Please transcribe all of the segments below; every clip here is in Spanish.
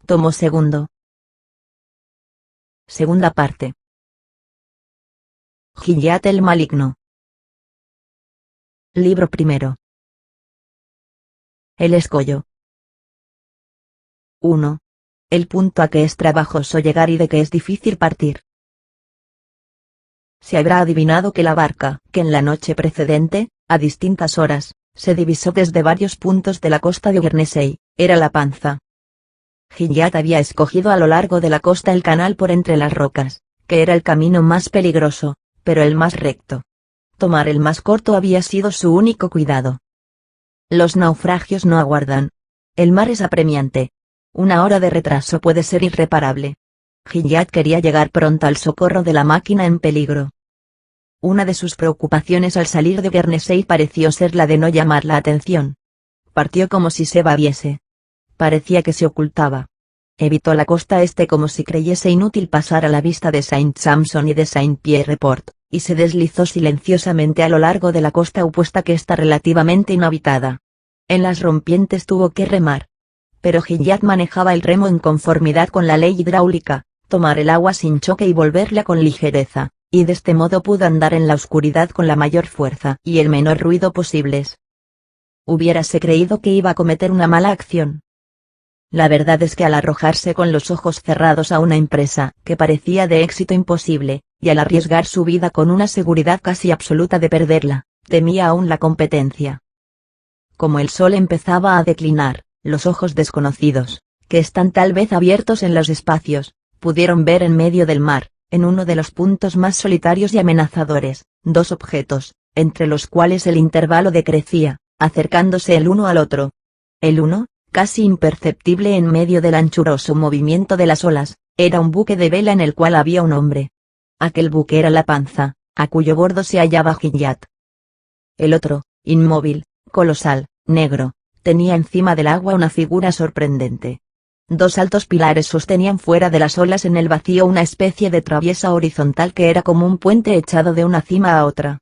Tomo segundo. Segunda parte. Gilead el maligno. Libro primero. El escollo. 1. El punto a que es trabajoso llegar y de que es difícil partir. Se habrá adivinado que la barca, que en la noche precedente, a distintas horas, se divisó desde varios puntos de la costa de Guernesey, era la Panza. Gilead había escogido a lo largo de la costa el canal por entre las rocas, que era el camino más peligroso, pero el más recto. Tomar el más corto había sido su único cuidado. Los naufragios no aguardan. El mar es apremiante. Una hora de retraso puede ser irreparable. Gilead quería llegar pronto al socorro de la máquina en peligro. Una de sus preocupaciones al salir de Guernesey pareció ser la de no llamar la atención. Partió como si se babiese. Parecía que se ocultaba. Evitó la costa este como si creyese inútil pasar a la vista de Saint Sampson y de Saint-Pierre-Port, y se deslizó silenciosamente a lo largo de la costa opuesta que está relativamente inhabitada. En las rompientes tuvo que remar. Pero Gilead manejaba el remo en conformidad con la ley hidráulica, tomar el agua sin choque y volverla con ligereza, y de este modo pudo andar en la oscuridad con la mayor fuerza y el menor ruido posibles. Hubiérase creído que iba a cometer una mala acción. La verdad es que al arrojarse con los ojos cerrados a una empresa que parecía de éxito imposible, y al arriesgar su vida con una seguridad casi absoluta de perderla, temía aún la competencia. Como el sol empezaba a declinar, los ojos desconocidos, que están tal vez abiertos en los espacios, pudieron ver en medio del mar, en uno de los puntos más solitarios y amenazadores, dos objetos, entre los cuales el intervalo decrecía, acercándose el uno al otro. El uno, casi imperceptible en medio del anchuroso movimiento de las olas, era un buque de vela en el cual había un hombre. Aquel buque era la Panza, a cuyo bordo se hallaba Gilead. El otro, inmóvil, colosal, negro, tenía encima del agua una figura sorprendente. Dos altos pilares sostenían fuera de las olas en el vacío una especie de traviesa horizontal que era como un puente echado de una cima a otra.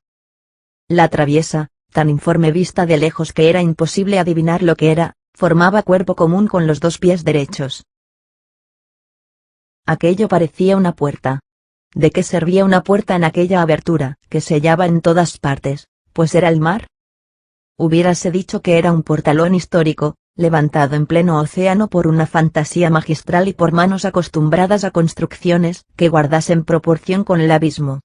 La traviesa, tan informe vista de lejos que era imposible adivinar lo que era, formaba cuerpo común con los dos pies derechos. Aquello parecía una puerta. ¿De qué servía una puerta en aquella abertura, que se hallaba en todas partes, pues era el mar? Hubiérase dicho que era un portalón histórico, levantado en pleno océano por una fantasía magistral y por manos acostumbradas a construcciones que guardasen proporción con el abismo.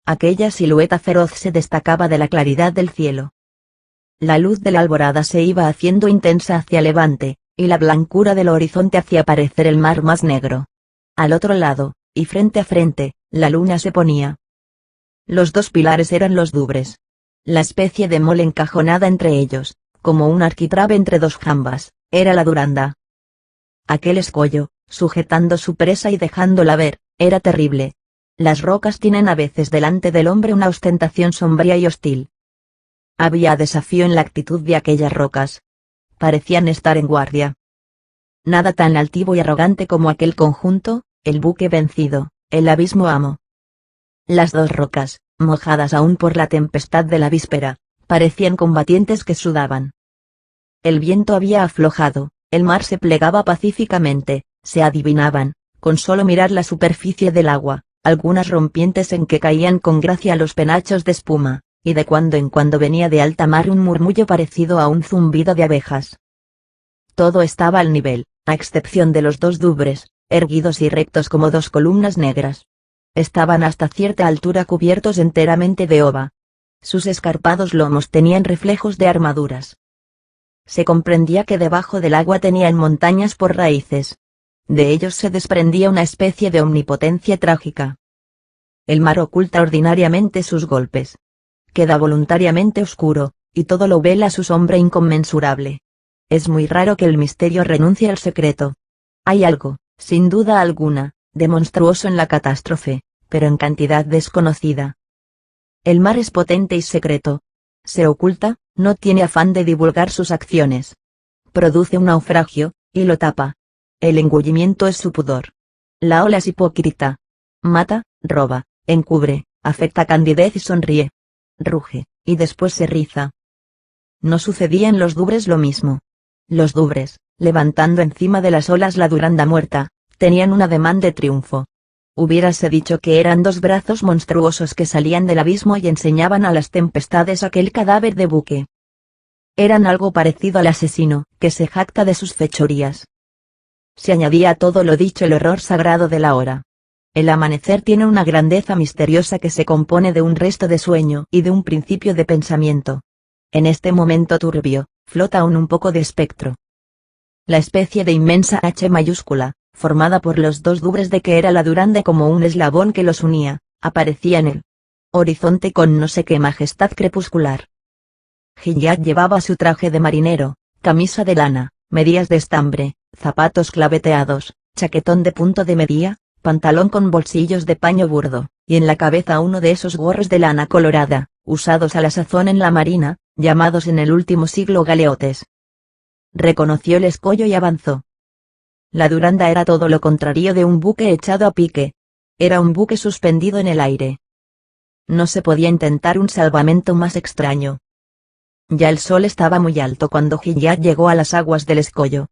Aquella silueta feroz se destacaba de la claridad del cielo. La luz de la alborada se iba haciendo intensa hacia levante, y la blancura del horizonte hacía parecer el mar más negro. Al otro lado, y frente a frente, la luna se ponía. Los dos pilares eran los dubres. La especie de mole encajonada entre ellos, como un arquitrabe entre dos jambas, era la Duranda. Aquel escollo, sujetando su presa y dejándola ver, era terrible. Las rocas tienen a veces delante del hombre una ostentación sombría y hostil. Había desafío en la actitud de aquellas rocas. Parecían estar en guardia. Nada tan altivo y arrogante como aquel conjunto, el buque vencido, el abismo amo. Las dos rocas, mojadas aún por la tempestad de la víspera, parecían combatientes que sudaban. El viento había aflojado, el mar se plegaba pacíficamente, se adivinaban, con solo mirar la superficie del agua, algunas rompientes en que caían con gracia los penachos de espuma, y de cuando en cuando venía de alta mar un murmullo parecido a un zumbido de abejas. Todo estaba al nivel, a excepción de los dos dubres, erguidos y rectos como dos columnas negras. Estaban hasta cierta altura cubiertos enteramente de ova. Sus escarpados lomos tenían reflejos de armaduras. Se comprendía que debajo del agua tenían montañas por raíces. De ellos se desprendía una especie de omnipotencia trágica. El mar oculta ordinariamente sus golpes. Queda voluntariamente oscuro, y todo lo vela su sombra inconmensurable. Es muy raro que el misterio renuncie al secreto. Hay algo, sin duda alguna, de monstruoso en la catástrofe, pero en cantidad desconocida. El mar es potente y secreto. Se oculta, no tiene afán de divulgar sus acciones. Produce un naufragio, y lo tapa. El engullimiento es su pudor. La ola es hipócrita. Mata, roba, encubre, afecta candidez y sonríe. Ruge, y después se riza. No sucedía en los dubres lo mismo. Los dubres, levantando encima de las olas la Duranda muerta, tenían un ademán de triunfo. Hubiérase dicho que eran dos brazos monstruosos que salían del abismo y enseñaban a las tempestades aquel cadáver de buque. Eran algo parecido al asesino, que se jacta de sus fechorías. Se añadía a todo lo dicho el horror sagrado de la hora. El amanecer tiene una grandeza misteriosa que se compone de un resto de sueño y de un principio de pensamiento. En este momento turbio, flota aún un poco de espectro. La especie de inmensa H mayúscula, formada por los dos dubres de que era la Duranda como un eslabón que los unía, aparecía en el horizonte con no sé qué majestad crepuscular. Gilliatt llevaba su traje de marinero, camisa de lana, medias de estambre, zapatos claveteados, chaquetón de punto de medía, pantalón con bolsillos de paño burdo, y en la cabeza uno de esos gorros de lana colorada, usados a la sazón en la marina, llamados en el último siglo galeotes. Reconoció el escollo y avanzó. La Duranda era todo lo contrario de un buque echado a pique. Era un buque suspendido en el aire. No se podía intentar un salvamento más extraño. Ya el sol estaba muy alto cuando Gilliatt llegó a las aguas del escollo.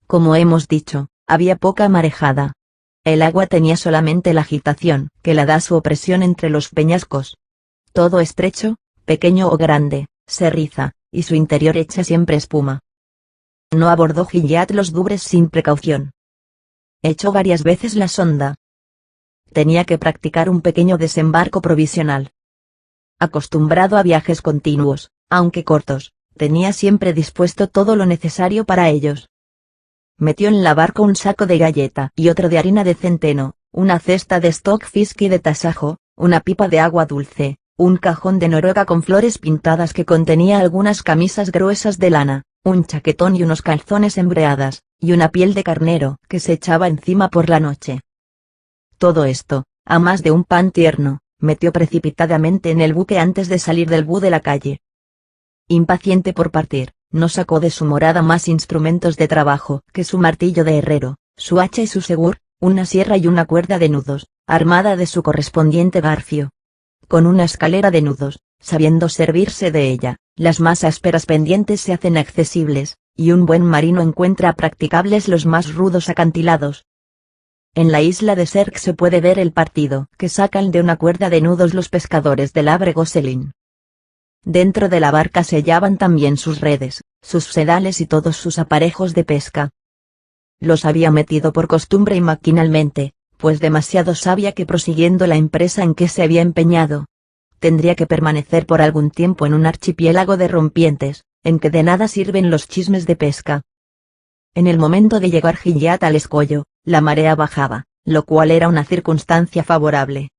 Como hemos dicho, había poca marejada. El agua tenía solamente la agitación que la da su opresión entre los peñascos. Todo estrecho, pequeño o grande, se riza, y su interior echa siempre espuma. No abordó Gilliatt los dubres sin precaución. Echó varias veces la sonda. Tenía que practicar un pequeño desembarco provisional. Acostumbrado a viajes continuos, aunque cortos, tenía siempre dispuesto todo lo necesario para ellos. Metió en la barca un saco de galleta y otro de harina de centeno, una cesta de stockfish y de tasajo, una pipa de agua dulce, un cajón de Noruega con flores pintadas que contenía algunas camisas gruesas de lana, un chaquetón y unos calzones embreadas, y una piel de carnero que se echaba encima por la noche. Todo esto, a más de un pan tierno, metió precipitadamente en el buque antes de salir del bu de la calle. Impaciente por partir, no sacó de su morada más instrumentos de trabajo que su martillo de herrero, su hacha y su segur, una sierra y una cuerda de nudos, armada de su correspondiente garfio. Con una escalera de nudos, sabiendo servirse de ella, las más ásperas pendientes se hacen accesibles, y un buen marino encuentra practicables los más rudos acantilados. En la isla de Serk se puede ver el partido que sacan de una cuerda de nudos los pescadores del Abre Gosselin. Dentro de la barca se hallaban también sus redes, sus sedales y todos sus aparejos de pesca. Los había metido por costumbre y maquinalmente, pues demasiado sabía que prosiguiendo la empresa en que se había empeñado, tendría que permanecer por algún tiempo en un archipiélago de rompientes, en que de nada sirven los chismes de pesca. En el momento de llegar Gilliatt al escollo, la marea bajaba, lo cual era una circunstancia favorable.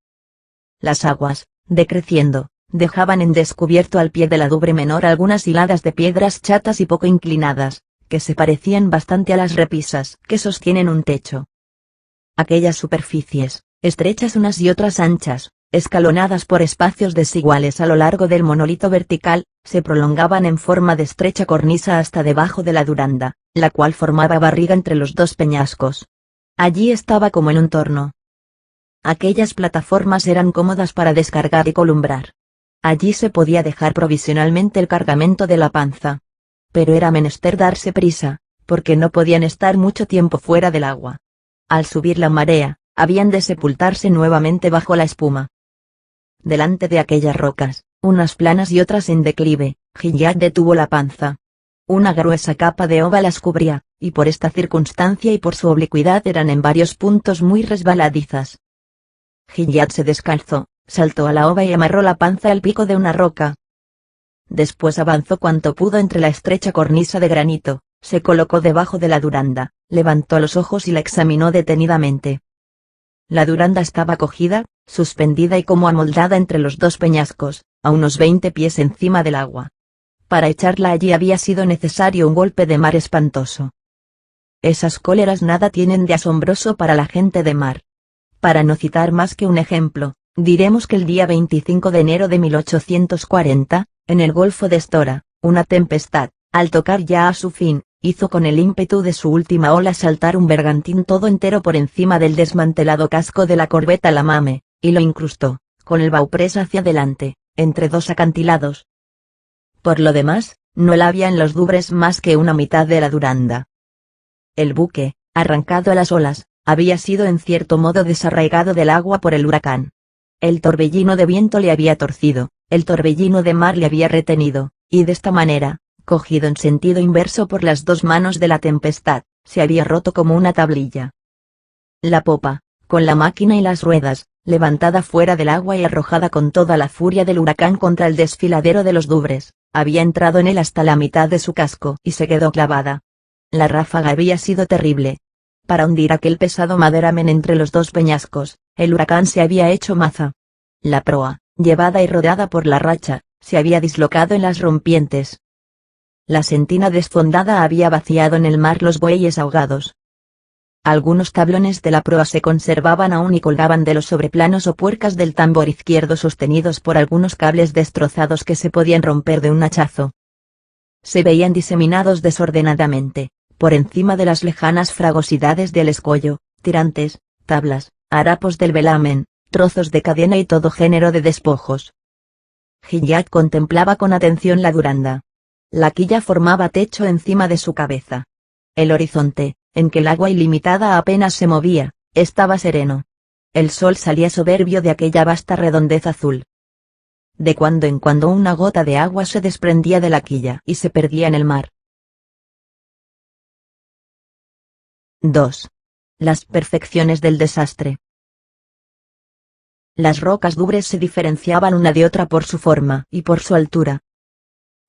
Las aguas, decreciendo, dejaban en descubierto al pie de la Dubre menor algunas hiladas de piedras chatas y poco inclinadas, que se parecían bastante a las repisas que sostienen un techo. Aquellas superficies, estrechas unas y otras anchas, escalonadas por espacios desiguales a lo largo del monolito vertical, se prolongaban en forma de estrecha cornisa hasta debajo de la Duranda, la cual formaba barriga entre los dos peñascos. Allí estaba como en un torno. Aquellas plataformas eran cómodas para descargar y columbrar. Allí se podía dejar provisionalmente el cargamento de la panza. Pero era menester darse prisa, porque no podían estar mucho tiempo fuera del agua. Al subir la marea, habían de sepultarse nuevamente bajo la espuma. Delante de aquellas rocas, unas planas y otras en declive, Gilliatt detuvo la panza. Una gruesa capa de ova las cubría, y por esta circunstancia y por su oblicuidad eran en varios puntos muy resbaladizas. Gilliatt se descalzó, saltó a la ova y amarró la panza al pico de una roca. Después avanzó cuanto pudo entre la estrecha cornisa de granito, se colocó debajo de la Duranda, levantó los ojos y la examinó detenidamente. La Duranda estaba cogida, suspendida y como amoldada entre los dos peñascos, a unos 20 pies encima del agua. Para echarla allí había sido necesario un golpe de mar espantoso. Esas cóleras nada tienen de asombroso para la gente de mar. Para no citar más que un ejemplo, diremos que el día 25 de enero de 1840, en el Golfo de Stora, una tempestad, al tocar ya a su fin, hizo con el ímpetu de su última ola saltar un bergantín todo entero por encima del desmantelado casco de la corbeta La Mame, y lo incrustó, con el bauprés hacia adelante, entre dos acantilados. Por lo demás, no la había en los dubres más que una mitad de la Duranda. El buque, arrancado a las olas, había sido en cierto modo desarraigado del agua por el huracán. El torbellino de viento le había torcido, el torbellino de mar le había retenido, y de esta manera, cogido en sentido inverso por las dos manos de la tempestad, se había roto como una tablilla. La popa, con la máquina y las ruedas, levantada fuera del agua y arrojada con toda la furia del huracán contra el desfiladero de los Dubres, había entrado en él hasta la mitad de su casco y se quedó clavada. La ráfaga había sido terrible. Para hundir aquel pesado maderamen entre los dos peñascos, el huracán se había hecho maza. La proa, llevada y rodeada por la racha, se había dislocado en las rompientes. La sentina desfondada había vaciado en el mar los bueyes ahogados. Algunos tablones de la proa se conservaban aún y colgaban de los sobreplanos o puercas del tambor izquierdo sostenidos por algunos cables destrozados que se podían romper de un hachazo. Se veían diseminados desordenadamente, por encima de las lejanas fragosidades del escollo, tirantes, tablas, harapos del velamen, trozos de cadena y todo género de despojos. Gilliatt contemplaba con atención la Duranda. La quilla formaba techo encima de su cabeza. El horizonte, en que el agua ilimitada apenas se movía, estaba sereno. El sol salía soberbio de aquella vasta redondez azul. De cuando en cuando una gota de agua se desprendía de la quilla y se perdía en el mar. 2. Las perfecciones del desastre. Las rocas Dubres se diferenciaban una de otra por su forma y por su altura.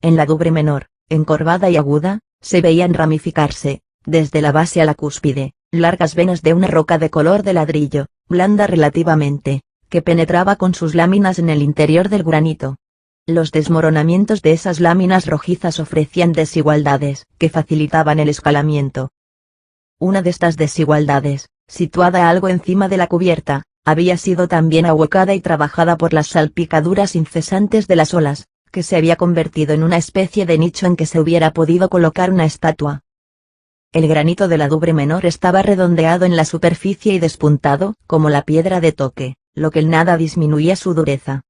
En la Dubre menor, encorvada y aguda, se veían ramificarse, desde la base a la cúspide, largas venas de una roca de color de ladrillo, blanda relativamente, que penetraba con sus láminas en el interior del granito. Los desmoronamientos de esas láminas rojizas ofrecían desigualdades que facilitaban el escalamiento. Una de estas desigualdades, situada algo encima de la cubierta, había sido también ahuecada y trabajada por las salpicaduras incesantes de las olas, que se había convertido en una especie de nicho en que se hubiera podido colocar una estatua. El granito de la Dubre menor estaba redondeado en la superficie y despuntado como la piedra de toque, lo que en nada disminuía su dureza.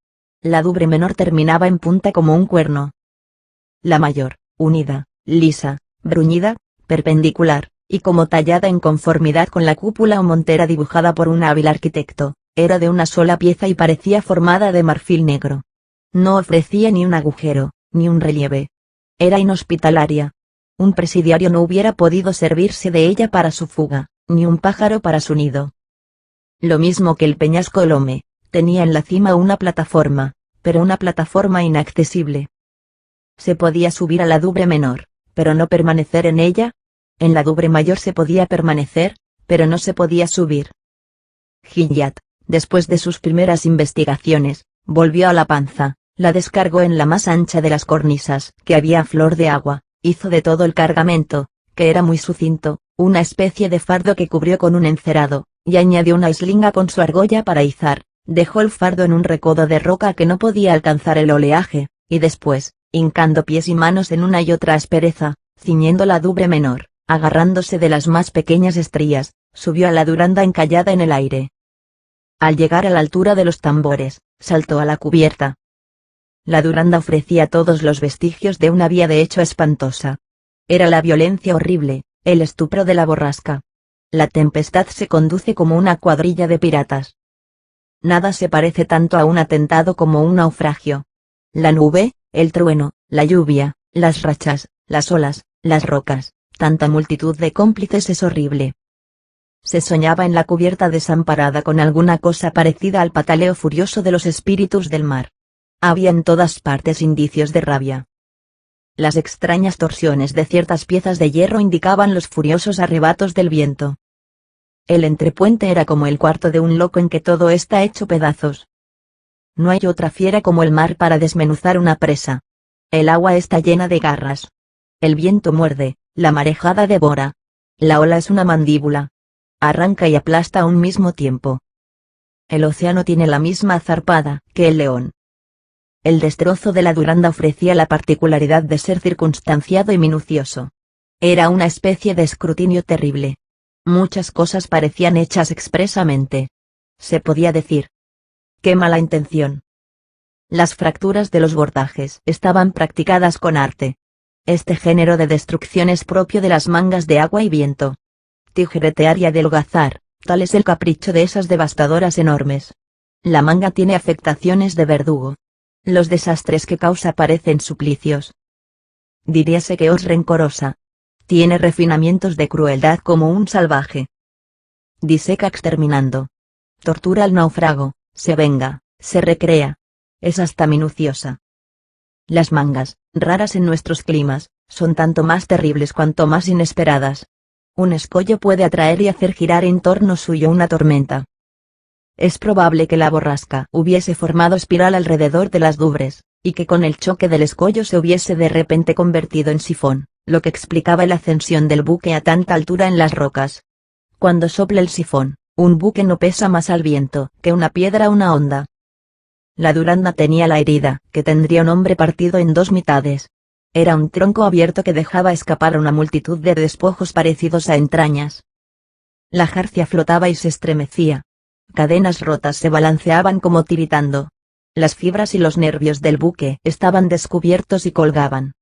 La Dubre menor terminaba en punta como un cuerno. La mayor, unida, lisa, bruñida, perpendicular, y como tallada en conformidad con la cúpula o montera dibujada por un hábil arquitecto, era de una sola pieza y parecía formada de marfil negro. No ofrecía ni un agujero, ni un relieve. Era inhospitalaria. Un presidiario no hubiera podido servirse de ella para su fuga, ni un pájaro para su nido. Lo mismo que el peñasco Lome, tenía en la cima una plataforma, pero una plataforma inaccesible. Se podía subir a la Dubre menor, pero no permanecer en ella. En la Dubre mayor se podía permanecer, pero no se podía subir. Gilliatt, después de sus primeras investigaciones, volvió a la Panza, la descargó en la más ancha de las cornisas que había a flor de agua, hizo de todo el cargamento, que era muy sucinto, una especie de fardo que cubrió con un encerado, y añadió una islinga con su argolla para izar, dejó el fardo en un recodo de roca que no podía alcanzar el oleaje, y después, hincando pies y manos en una y otra aspereza, ciñendo la Dubre menor, agarrándose de las más pequeñas estrías, subió a la Duranda encallada en el aire. Al llegar a la altura de los tambores, saltó a la cubierta. La Duranda ofrecía todos los vestigios de una vía de hecho espantosa. Era la violencia horrible, el estupro de la borrasca. La tempestad se conduce como una cuadrilla de piratas. Nada se parece tanto a un atentado como un naufragio. La nube, el trueno, la lluvia, las rachas, las olas, las rocas, tanta multitud de cómplices es horrible. Se soñaba en la cubierta desamparada con alguna cosa parecida al pataleo furioso de los espíritus del mar. Había en todas partes indicios de rabia. Las extrañas torsiones de ciertas piezas de hierro indicaban los furiosos arrebatos del viento. El entrepuente era como el cuarto de un loco en que todo está hecho pedazos. No hay otra fiera como el mar para desmenuzar una presa. El agua está llena de garras. El viento muerde, la marejada devora. La ola es una mandíbula. Arranca y aplasta a un mismo tiempo. El océano tiene la misma zarpada que el león. El destrozo de la Duranda ofrecía la particularidad de ser circunstanciado y minucioso. Era una especie de escrutinio terrible. Muchas cosas parecían hechas expresamente. Se podía decir. ¡Qué mala intención! Las fracturas de los bordajes estaban practicadas con arte. Este género de destrucción es propio de las mangas de agua y viento. tijeretear y adelgazar, tal es el capricho de esas devastadoras enormes. La manga tiene afectaciones de verdugo. Los desastres que causa parecen suplicios. Diríase que es rencorosa. Tiene refinamientos de crueldad como un salvaje. Diseca exterminando. Tortura al náufrago, se venga, se recrea. Es hasta minuciosa. Las mangas, raras en nuestros climas, son tanto más terribles cuanto más inesperadas. Un escollo puede atraer y hacer girar en torno suyo una tormenta. Es probable que la borrasca hubiese formado espiral alrededor de las dubres, y que con el choque del escollo se hubiese de repente convertido en sifón, lo que explicaba la ascensión del buque a tanta altura en las rocas. Cuando sopla el sifón, un buque no pesa más al viento que una piedra o una onda. La Duranda tenía la herida, que tendría un hombre partido en dos mitades. Era un tronco abierto que dejaba escapar una multitud de despojos parecidos a entrañas. La jarcia flotaba y se estremecía. Cadenas rotas se balanceaban como tiritando. Las fibras y los nervios del buque estaban descubiertos y colgaban.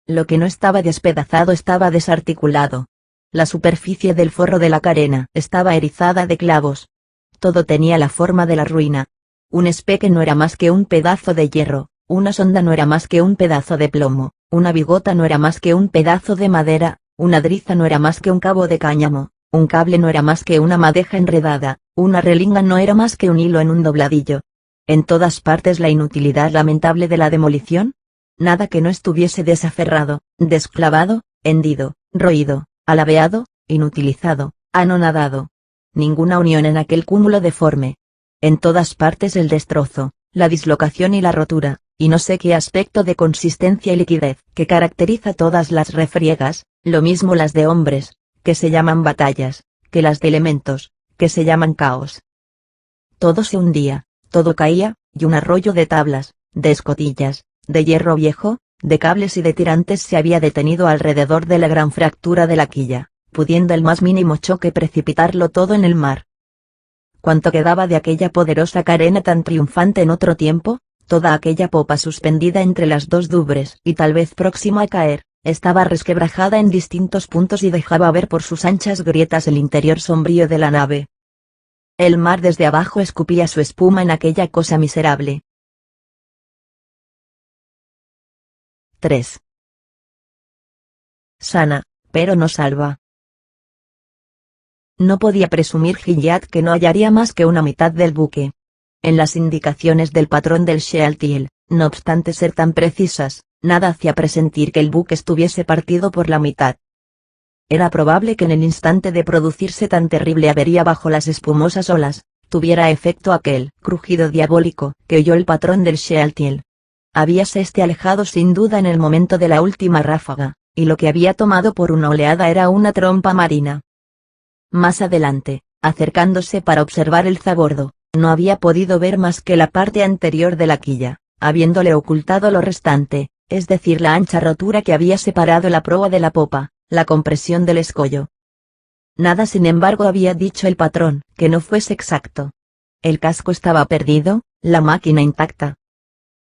Lo que no estaba despedazado estaba desarticulado. La superficie del forro de la carena estaba erizada de clavos. Todo tenía la forma de la ruina. Un espeque no era más que un pedazo de hierro, una sonda no era más que un pedazo de plomo, una bigota no era más que un pedazo de madera, una driza no era más que un cabo de cáñamo, un cable no era más que una madeja enredada, una relinga no era más que un hilo en un dobladillo. En todas partes la inutilidad lamentable de la demolición. Nada que no estuviese desaferrado, desclavado, hendido, roído, alabeado, inutilizado, anonadado. Ninguna unión en aquel cúmulo deforme. En todas partes el destrozo, la dislocación y la rotura, y no sé qué aspecto de consistencia y liquidez que caracteriza todas las refriegas, lo mismo las de hombres, que se llaman batallas, que las de elementos, que se llaman caos. Todo se hundía, todo caía, y un arroyo de tablas, de escotillas, de hierro viejo, de cables y de tirantes se había detenido alrededor de la gran fractura de la quilla, pudiendo el más mínimo choque precipitarlo todo en el mar. Cuanto quedaba de aquella poderosa carena tan triunfante en otro tiempo, toda aquella popa suspendida entre las dos dubres y tal vez próxima a caer, estaba resquebrajada en distintos puntos y dejaba ver por sus anchas grietas el interior sombrío de la nave. El mar desde abajo escupía su espuma en aquella cosa miserable. 3. Sana, pero no salva. No podía presumir Gilliatt que no hallaría más que una mitad del buque. En las indicaciones del patrón del Shealtiel, no obstante ser tan precisas, nada hacía presentir que el buque estuviese partido por la mitad. Era probable que en el instante de producirse tan terrible avería bajo las espumosas olas, tuviera efecto aquel crujido diabólico que oyó el patrón del Shealtiel. Habíase este alejado sin duda en el momento de la última ráfaga, y lo que había tomado por una oleada era una trompa marina. Más adelante, acercándose para observar el zabordo, no había podido ver más que la parte anterior de la quilla, habiéndole ocultado lo restante, es decir la ancha rotura que había separado la proa de la popa, la compresión del escollo. Nada sin embargo había dicho el patrón que no fuese exacto. El casco estaba perdido, la máquina intacta.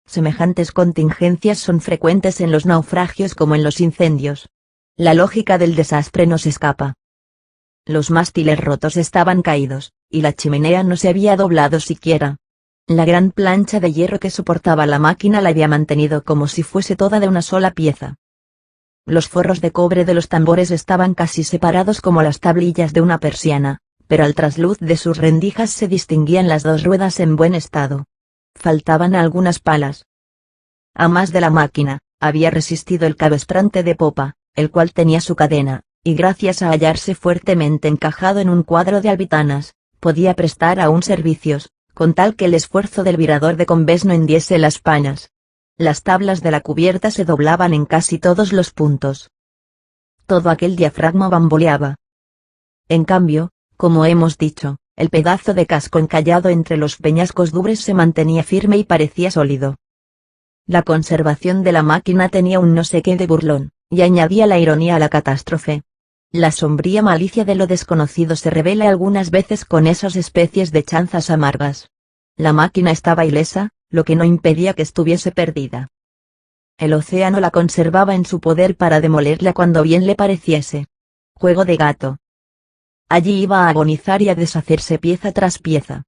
Semejantes contingencias son frecuentes en los naufragios como en los incendios. La lógica del desastre nos escapa. Los mástiles rotos estaban caídos, y la chimenea no se había doblado siquiera. La gran plancha de hierro que soportaba la máquina la había mantenido como si fuese toda de una sola pieza. Los forros de cobre de los tambores estaban casi separados como las tablillas de una persiana, pero al trasluz de sus rendijas se distinguían las dos ruedas en buen estado. Faltaban algunas palas. A más de la máquina, había resistido el cabestrante de popa, el cual tenía su cadena, y gracias a hallarse fuertemente encajado en un cuadro de albitanas, podía prestar aún servicios, con tal que el esfuerzo del virador de convés no hendiese las pañas. Las tablas de la cubierta se doblaban en casi todos los puntos. Todo aquel diafragma bamboleaba. En cambio, como hemos dicho, el pedazo de casco encallado entre los peñascos dubres se mantenía firme y parecía sólido. La conservación de la máquina tenía un no sé qué de burlón, y añadía la ironía a la catástrofe. La sombría malicia de lo desconocido se revela algunas veces con esas especies de chanzas amargas. La máquina estaba ilesa, lo que no impedía que estuviese perdida. El océano la conservaba en su poder para demolerla cuando bien le pareciese. Juego de gato. allí iba a agonizar y a deshacerse pieza tras pieza.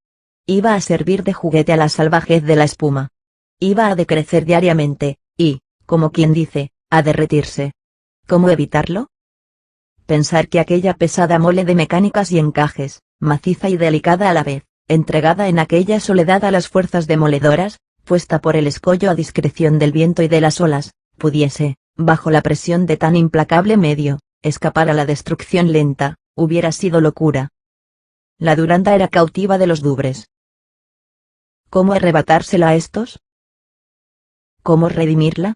Iba a servir de juguete a la salvajez de la espuma. Iba a decrecer diariamente, y, como quien dice, a derretirse. ¿Cómo evitarlo? Pensar que aquella pesada mole de mecánicas y encajes, maciza y delicada a la vez, entregada en aquella soledad a las fuerzas demoledoras, puesta por el escollo a discreción del viento y de las olas, pudiese, bajo la presión de tan implacable medio, escapar a la destrucción lenta, hubiera sido locura. La Duranda era cautiva de los Dubres. ¿Cómo arrebatársela a estos? ¿Cómo redimirla?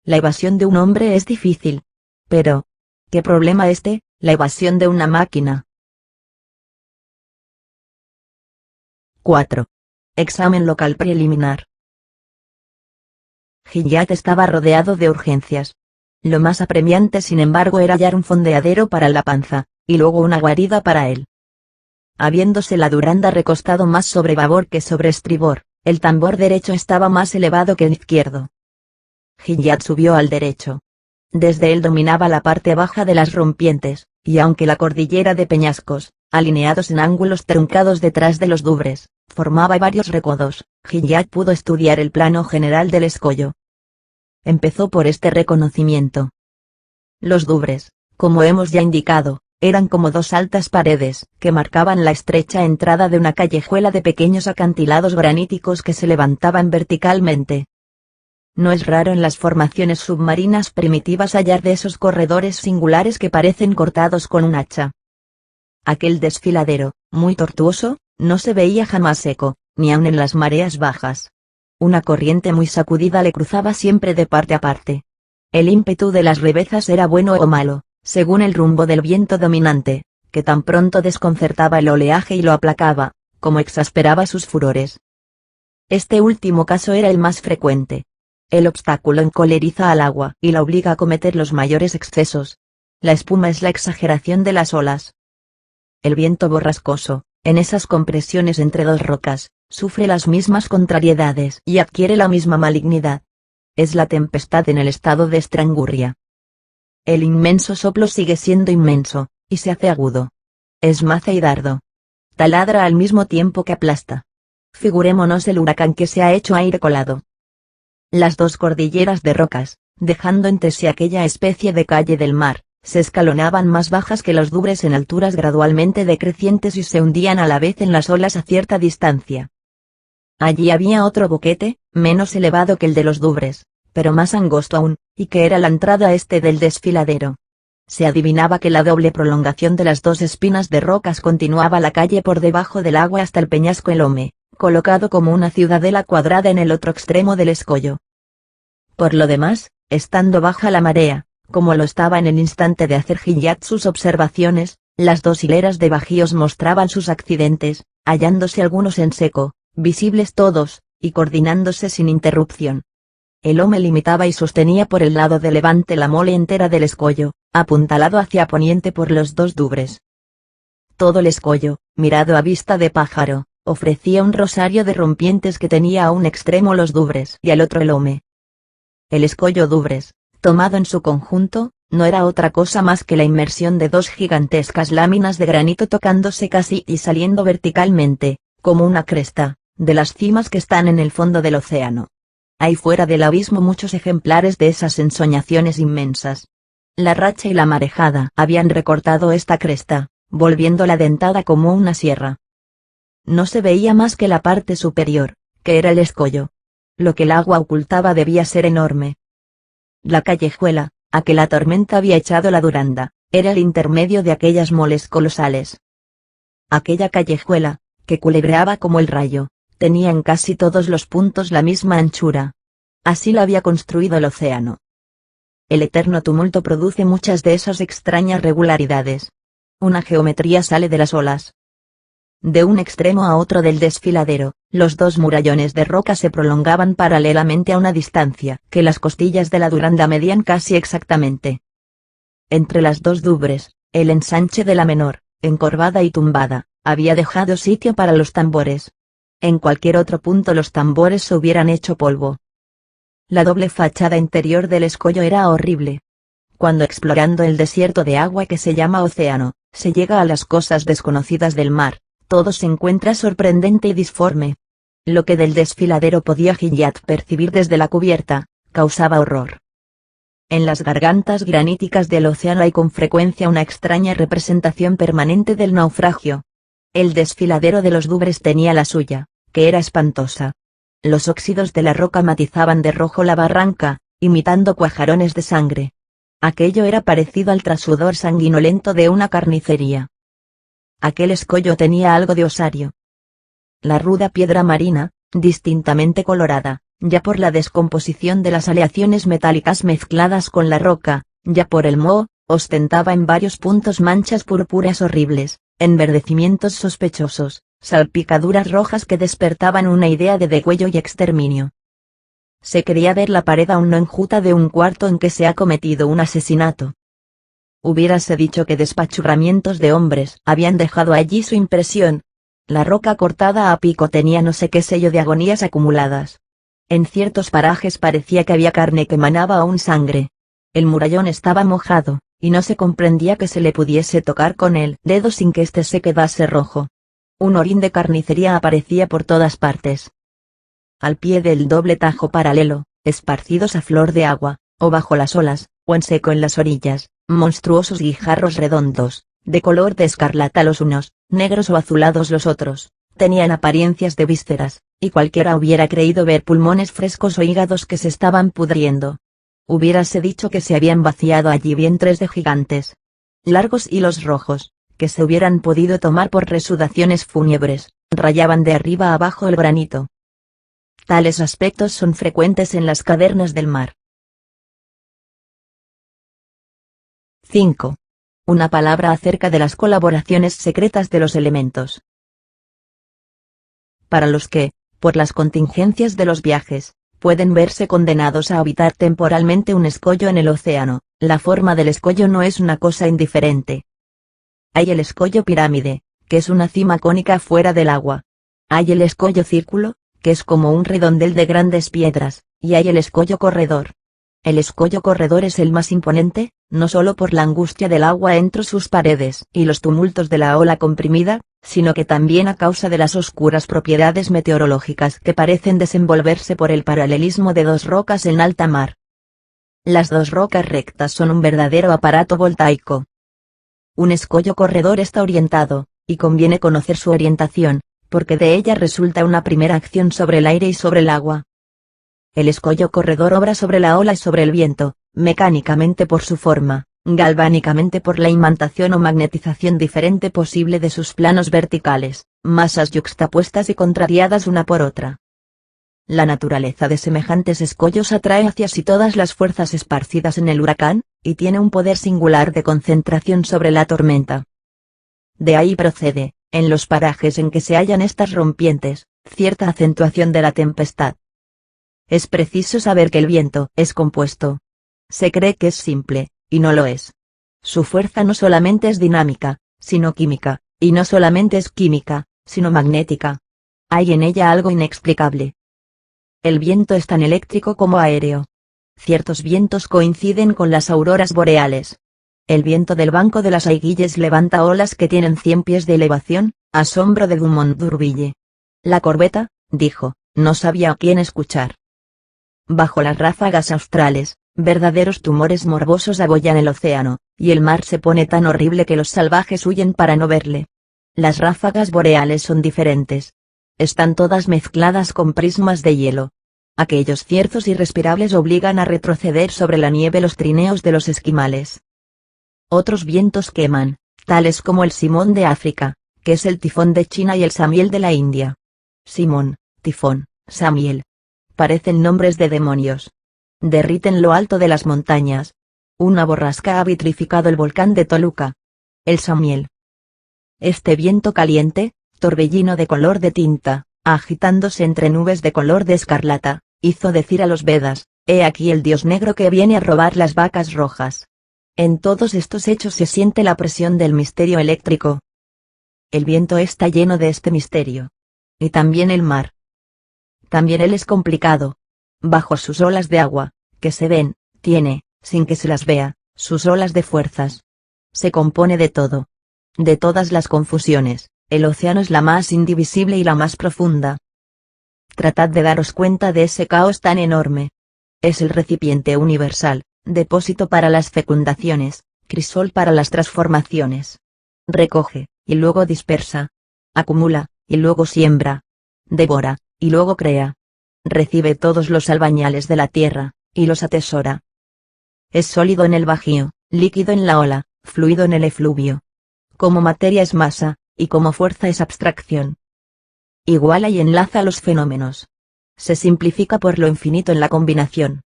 La evasión de un hombre es difícil. Pero, ¿qué problema este, la evasión de una máquina? 4. Examen local preliminar. Gilliatt estaba rodeado de urgencias. Lo más apremiante sin embargo era hallar un fondeadero para la panza, y luego una guarida para él. Habiéndose la Duranda recostado más sobre babor que sobre estribor, el tambor derecho estaba más elevado que el izquierdo. Gilliatt subió al derecho. Desde él dominaba la parte baja de las rompientes, y aunque la cordillera de peñascos, alineados en ángulos truncados detrás de los Dubres, formaba varios recodos, Gilliatt pudo estudiar el plano general del escollo. Empezó por este reconocimiento. Los Dubres, como hemos ya indicado, eran como dos altas paredes que marcaban la estrecha entrada de una callejuela de pequeños acantilados graníticos que se levantaban verticalmente. No es raro en las formaciones submarinas primitivas hallar de esos corredores singulares que parecen cortados con un hacha. Aquel desfiladero, muy tortuoso, no se veía jamás seco, ni aun en las mareas bajas. Una corriente muy sacudida le cruzaba siempre de parte a parte. El ímpetu de las revezas era bueno o malo, según el rumbo del viento dominante, que tan pronto desconcertaba el oleaje y lo aplacaba, como exasperaba sus furores. Este último caso era el más frecuente. El obstáculo encoleriza al agua y la obliga a cometer los mayores excesos. La espuma es la exageración de las olas. El viento borrascoso, en esas compresiones entre dos rocas, sufre las mismas contrariedades y adquiere la misma malignidad. Es la tempestad en el estado de estrangurria. El inmenso soplo sigue siendo inmenso, y se hace agudo. Es maza y dardo. Taladra al mismo tiempo que aplasta. Figurémonos el huracán que se ha hecho aire colado. Las dos cordilleras de rocas, dejando entre sí aquella especie de calle del mar, se escalonaban más bajas que los Dubres en alturas gradualmente decrecientes y se hundían a la vez en las olas a cierta distancia. Allí había otro boquete, menos elevado que el de los Dubres, pero más angosto aún, y que era la entrada este del desfiladero. Se adivinaba que la doble prolongación de las dos espinas de rocas continuaba la calle por debajo del agua hasta el peñasco Elome, colocado como una ciudadela cuadrada en el otro extremo del escollo. Por lo demás, estando baja la marea, como lo estaba en el instante de hacer Gilliatt sus observaciones, las dos hileras de bajíos mostraban sus accidentes, hallándose algunos en seco, visibles todos, y coordinándose sin interrupción. El Elome limitaba y sostenía por el lado de levante la mole entera del escollo, apuntalado hacia poniente por los dos Dubres. Todo el escollo, mirado a vista de pájaro, ofrecía un rosario de rompientes que tenía a un extremo los Dubres y al otro el Elome. El escollo Dubres, tomado en su conjunto, no era otra cosa más que la inmersión de dos gigantescas láminas de granito tocándose casi y saliendo verticalmente, como una cresta, de las cimas que están en el fondo del océano. Hay fuera del abismo muchos ejemplares de esas ensoñaciones inmensas. La racha y la marejada habían recortado esta cresta, volviéndola dentada como una sierra. No se veía más que la parte superior, que era el escollo. Lo que el agua ocultaba debía ser enorme. La callejuela, a que la tormenta había echado la Duranda, era el intermedio de aquellas moles colosales. Aquella callejuela, que culebreaba como el rayo, tenía en casi todos los puntos la misma anchura. Así la había construido el océano. El eterno tumulto produce muchas de esas extrañas regularidades. Una geometría sale de las olas. De un extremo a otro del desfiladero, los dos murallones de roca se prolongaban paralelamente a una distancia que las costillas de la Duranda medían casi exactamente. Entre las dos Dubres, el ensanche de la menor, encorvada y tumbada, había dejado sitio para los tambores. En cualquier otro punto los tambores se hubieran hecho polvo. La doble fachada interior del escollo era horrible. Cuando explorando el desierto de agua que se llama océano, se llega a las cosas desconocidas del mar, todo se encuentra sorprendente y disforme. Lo que del desfiladero podía Gilliatt percibir desde la cubierta, causaba horror. En las gargantas graníticas del océano hay con frecuencia una extraña representación permanente del naufragio. El desfiladero de los Dubres tenía la suya, que era espantosa. Los óxidos de la roca matizaban de rojo la barranca, imitando cuajarones de sangre. Aquello era parecido al trasudor sanguinolento de una carnicería. Aquel escollo tenía algo de osario. La ruda piedra marina, distintamente colorada, ya por la descomposición de las aleaciones metálicas mezcladas con la roca, ya por el moho, ostentaba en varios puntos manchas purpúreas horribles, enverdecimientos sospechosos, salpicaduras rojas que despertaban una idea de degüello y exterminio. Se creía ver la pared aún no enjuta de un cuarto en que se ha cometido un asesinato. Hubiérase dicho que despachurramientos de hombres habían dejado allí su impresión. La roca cortada a pico tenía no sé qué sello de agonías acumuladas. En ciertos parajes parecía que había carne que manaba aún sangre. El murallón estaba mojado, y no se comprendía que se le pudiese tocar con el dedo sin que éste se quedase rojo. Un orín de carnicería aparecía por todas partes. Al pie del doble tajo paralelo, esparcidos a flor de agua, o bajo las olas, o en seco en las orillas, monstruosos guijarros redondos, de color de escarlata los unos, negros o azulados los otros, tenían apariencias de vísceras, y cualquiera hubiera creído ver pulmones frescos o hígados que se estaban pudriendo. Hubiérase dicho que se habían vaciado allí vientres de gigantes. Largos hilos rojos, que se hubieran podido tomar por resudaciones fúnebres, rayaban de arriba a abajo el granito. Tales aspectos son frecuentes en las cavernas del mar. 5. Una palabra acerca de las colaboraciones secretas de los elementos. Para los que, por las contingencias de los viajes, pueden verse condenados a habitar temporalmente un escollo en el océano, la forma del escollo no es una cosa indiferente. Hay el escollo pirámide, que es una cima cónica fuera del agua. Hay el escollo círculo, que es como un redondel de grandes piedras, y hay el escollo corredor. El escollo corredor es el más imponente, no solo por la angustia del agua entre sus paredes y los tumultos de la ola comprimida, sino que también a causa de las oscuras propiedades meteorológicas que parecen desenvolverse por el paralelismo de dos rocas en alta mar. Las dos rocas rectas son un verdadero aparato voltaico. Un escollo corredor está orientado, y conviene conocer su orientación, porque de ella resulta una primera acción sobre el aire y sobre el agua. El escollo corredor obra sobre la ola y sobre el viento, mecánicamente por su forma, galvánicamente por la imantación o magnetización diferente posible de sus planos verticales, masas yuxtapuestas y contrariadas una por otra. La naturaleza de semejantes escollos atrae hacia sí todas las fuerzas esparcidas en el huracán, y tiene un poder singular de concentración sobre la tormenta. De ahí procede, en los parajes en que se hallan estas rompientes, cierta acentuación de la tempestad. Es preciso saber que el viento es compuesto. Se cree que es simple, y no lo es. Su fuerza no solamente es dinámica, sino química, y no solamente es química, sino magnética. Hay en ella algo inexplicable. El viento es tan eléctrico como aéreo. Ciertos vientos coinciden con las auroras boreales. El viento del Banco de las Aiguilles levanta olas que tienen 100 pies de elevación, asombro de Dumont d'Urville. La corbeta, dijo, no sabía a quién escuchar. Bajo las ráfagas australes, verdaderos tumores morbosos abollan el océano, y el mar se pone tan horrible que los salvajes huyen para no verle. Las ráfagas boreales son diferentes. Están todas mezcladas con prismas de hielo. Aquellos cierzos irrespirables obligan a retroceder sobre la nieve los trineos de los esquimales. Otros vientos queman, tales como el simón de África, que es el tifón de China y el samiel de la India. Simón, tifón, samiel. Parecen nombres de demonios. Derriten lo alto de las montañas. Una borrasca ha vitrificado el volcán de Toluca. El samiel. Este viento caliente, torbellino de color de tinta, agitándose entre nubes de color de escarlata, hizo decir a los Vedas, he aquí el dios negro que viene a robar las vacas rojas. En todos estos hechos se siente la presión del misterio eléctrico. El viento está lleno de este misterio. Y también el mar. También él es complicado. Bajo sus olas de agua, que se ven, tiene, sin que se las vea, sus olas de fuerzas. Se compone de todo. De todas las confusiones, el océano es la más indivisible y la más profunda. Tratad de daros cuenta de ese caos tan enorme. Es el recipiente universal, depósito para las fecundaciones, crisol para las transformaciones. Recoge, y luego dispersa. Acumula, y luego siembra. Devora, y luego crea. Recibe todos los albañales de la tierra, y los atesora. Es sólido en el bajío, líquido en la ola, fluido en el efluvio. Como materia es masa, y como fuerza es abstracción. Iguala y enlaza los fenómenos. Se simplifica por lo infinito en la combinación.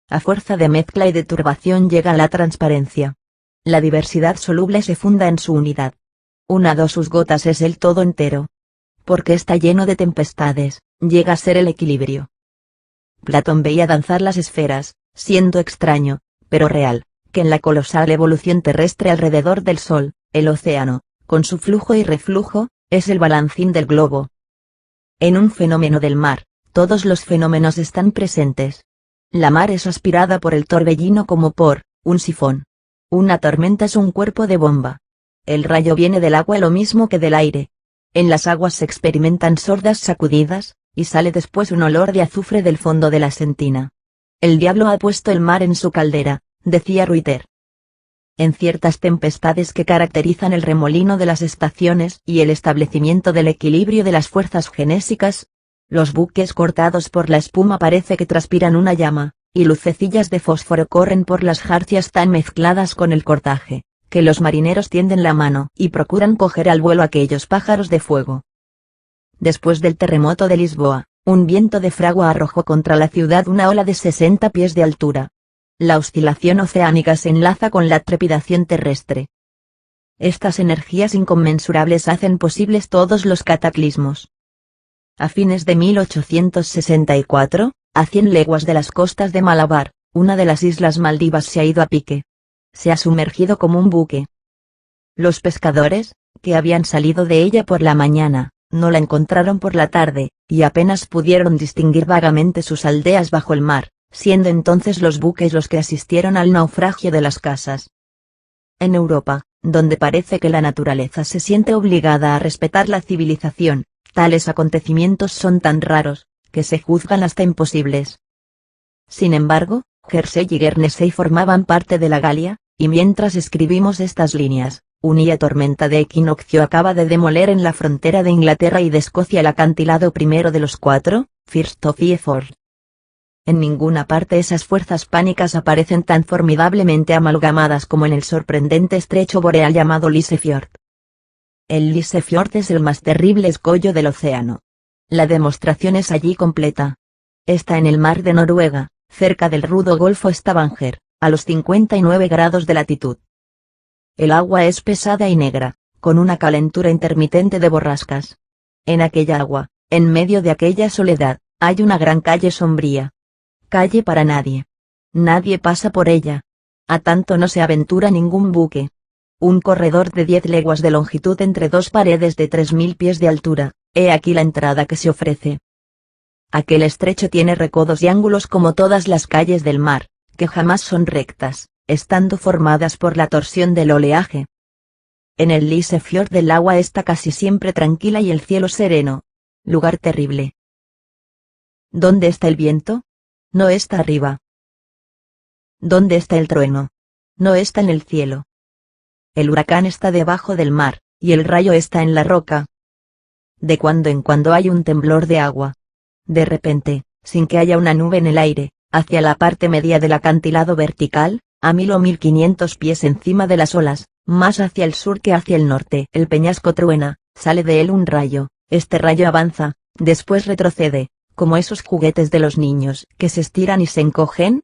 A fuerza de mezcla y de turbación llega a la transparencia. La diversidad soluble se funda en su unidad. Unado sus gotas es el todo entero. Porque está lleno de tempestades, llega a ser el equilibrio. Platón veía danzar las esferas, siendo extraño, pero real, que en la colosal evolución terrestre alrededor del Sol, el océano, con su flujo y reflujo, es el balancín del globo. En un fenómeno del mar, todos los fenómenos están presentes. La mar es aspirada por el torbellino como por un sifón. Una tormenta es un cuerpo de bomba. El rayo viene del agua lo mismo que del aire. En las aguas se experimentan sordas sacudidas, y sale después un olor de azufre del fondo de la sentina. El diablo ha puesto el mar en su caldera, decía Ruyter. En ciertas tempestades que caracterizan el remolino de las estaciones y el establecimiento del equilibrio de las fuerzas genésicas, los buques cortados por la espuma parece que transpiran una llama, y lucecillas de fósforo corren por las jarcias tan mezcladas con el cortaje, que los marineros tienden la mano y procuran coger al vuelo aquellos pájaros de fuego. Después del terremoto de Lisboa, un viento de fragua arrojó contra la ciudad una ola de 60 pies de altura. La oscilación oceánica se enlaza con la trepidación terrestre. Estas energías inconmensurables hacen posibles todos los cataclismos. A fines de 1864, a 100 leguas de las costas de Malabar, una de las islas Maldivas se ha ido a pique. Se ha sumergido como un buque. Los pescadores, que habían salido de ella por la mañana, no la encontraron por la tarde, y apenas pudieron distinguir vagamente sus aldeas bajo el mar, siendo entonces los buques los que asistieron al naufragio de las casas. En Europa, donde parece que la naturaleza se siente obligada a respetar la civilización, tales acontecimientos son tan raros, que se juzgan hasta imposibles. Sin embargo, Jersey y Guernesey formaban parte de la Galia, y mientras escribimos estas líneas, una tormenta de equinoccio acaba de demoler en la frontera de Inglaterra y de Escocia el acantilado primero de los 4, First of Effort. En ninguna parte esas fuerzas pánicas aparecen tan formidablemente amalgamadas como en el sorprendente estrecho boreal llamado Lysefjord. El Lysefjord es el más terrible escollo del océano. La demostración es allí completa. Está en el mar de Noruega, cerca del rudo golfo Stavanger, a los 59 grados de latitud. El agua es pesada y negra, con una calentura intermitente de borrascas. En aquella agua, en medio de aquella soledad, hay una gran calle sombría. Calle para nadie. Nadie pasa por ella. A tanto no se aventura ningún buque. Un corredor de 10 leguas de longitud entre dos paredes de 3000 pies de altura, he aquí la entrada que se ofrece. Aquel estrecho tiene recodos y ángulos como todas las calles del mar, que jamás son rectas, estando formadas por la torsión del oleaje. En el Lysefjord el agua está casi siempre tranquila y el cielo sereno. Lugar terrible. ¿Dónde está el viento? No está arriba. ¿Dónde está el trueno? No está en el cielo. El huracán está debajo del mar, y el rayo está en la roca. De cuando en cuando hay un temblor de agua. De repente, sin que haya una nube en el aire, hacia la parte media del acantilado vertical, a 1000 o 1500 pies encima de las olas, más hacia el sur que hacia el norte. El peñasco truena, sale de él un rayo, este rayo avanza, después retrocede, como esos juguetes de los niños que se estiran y se encogen.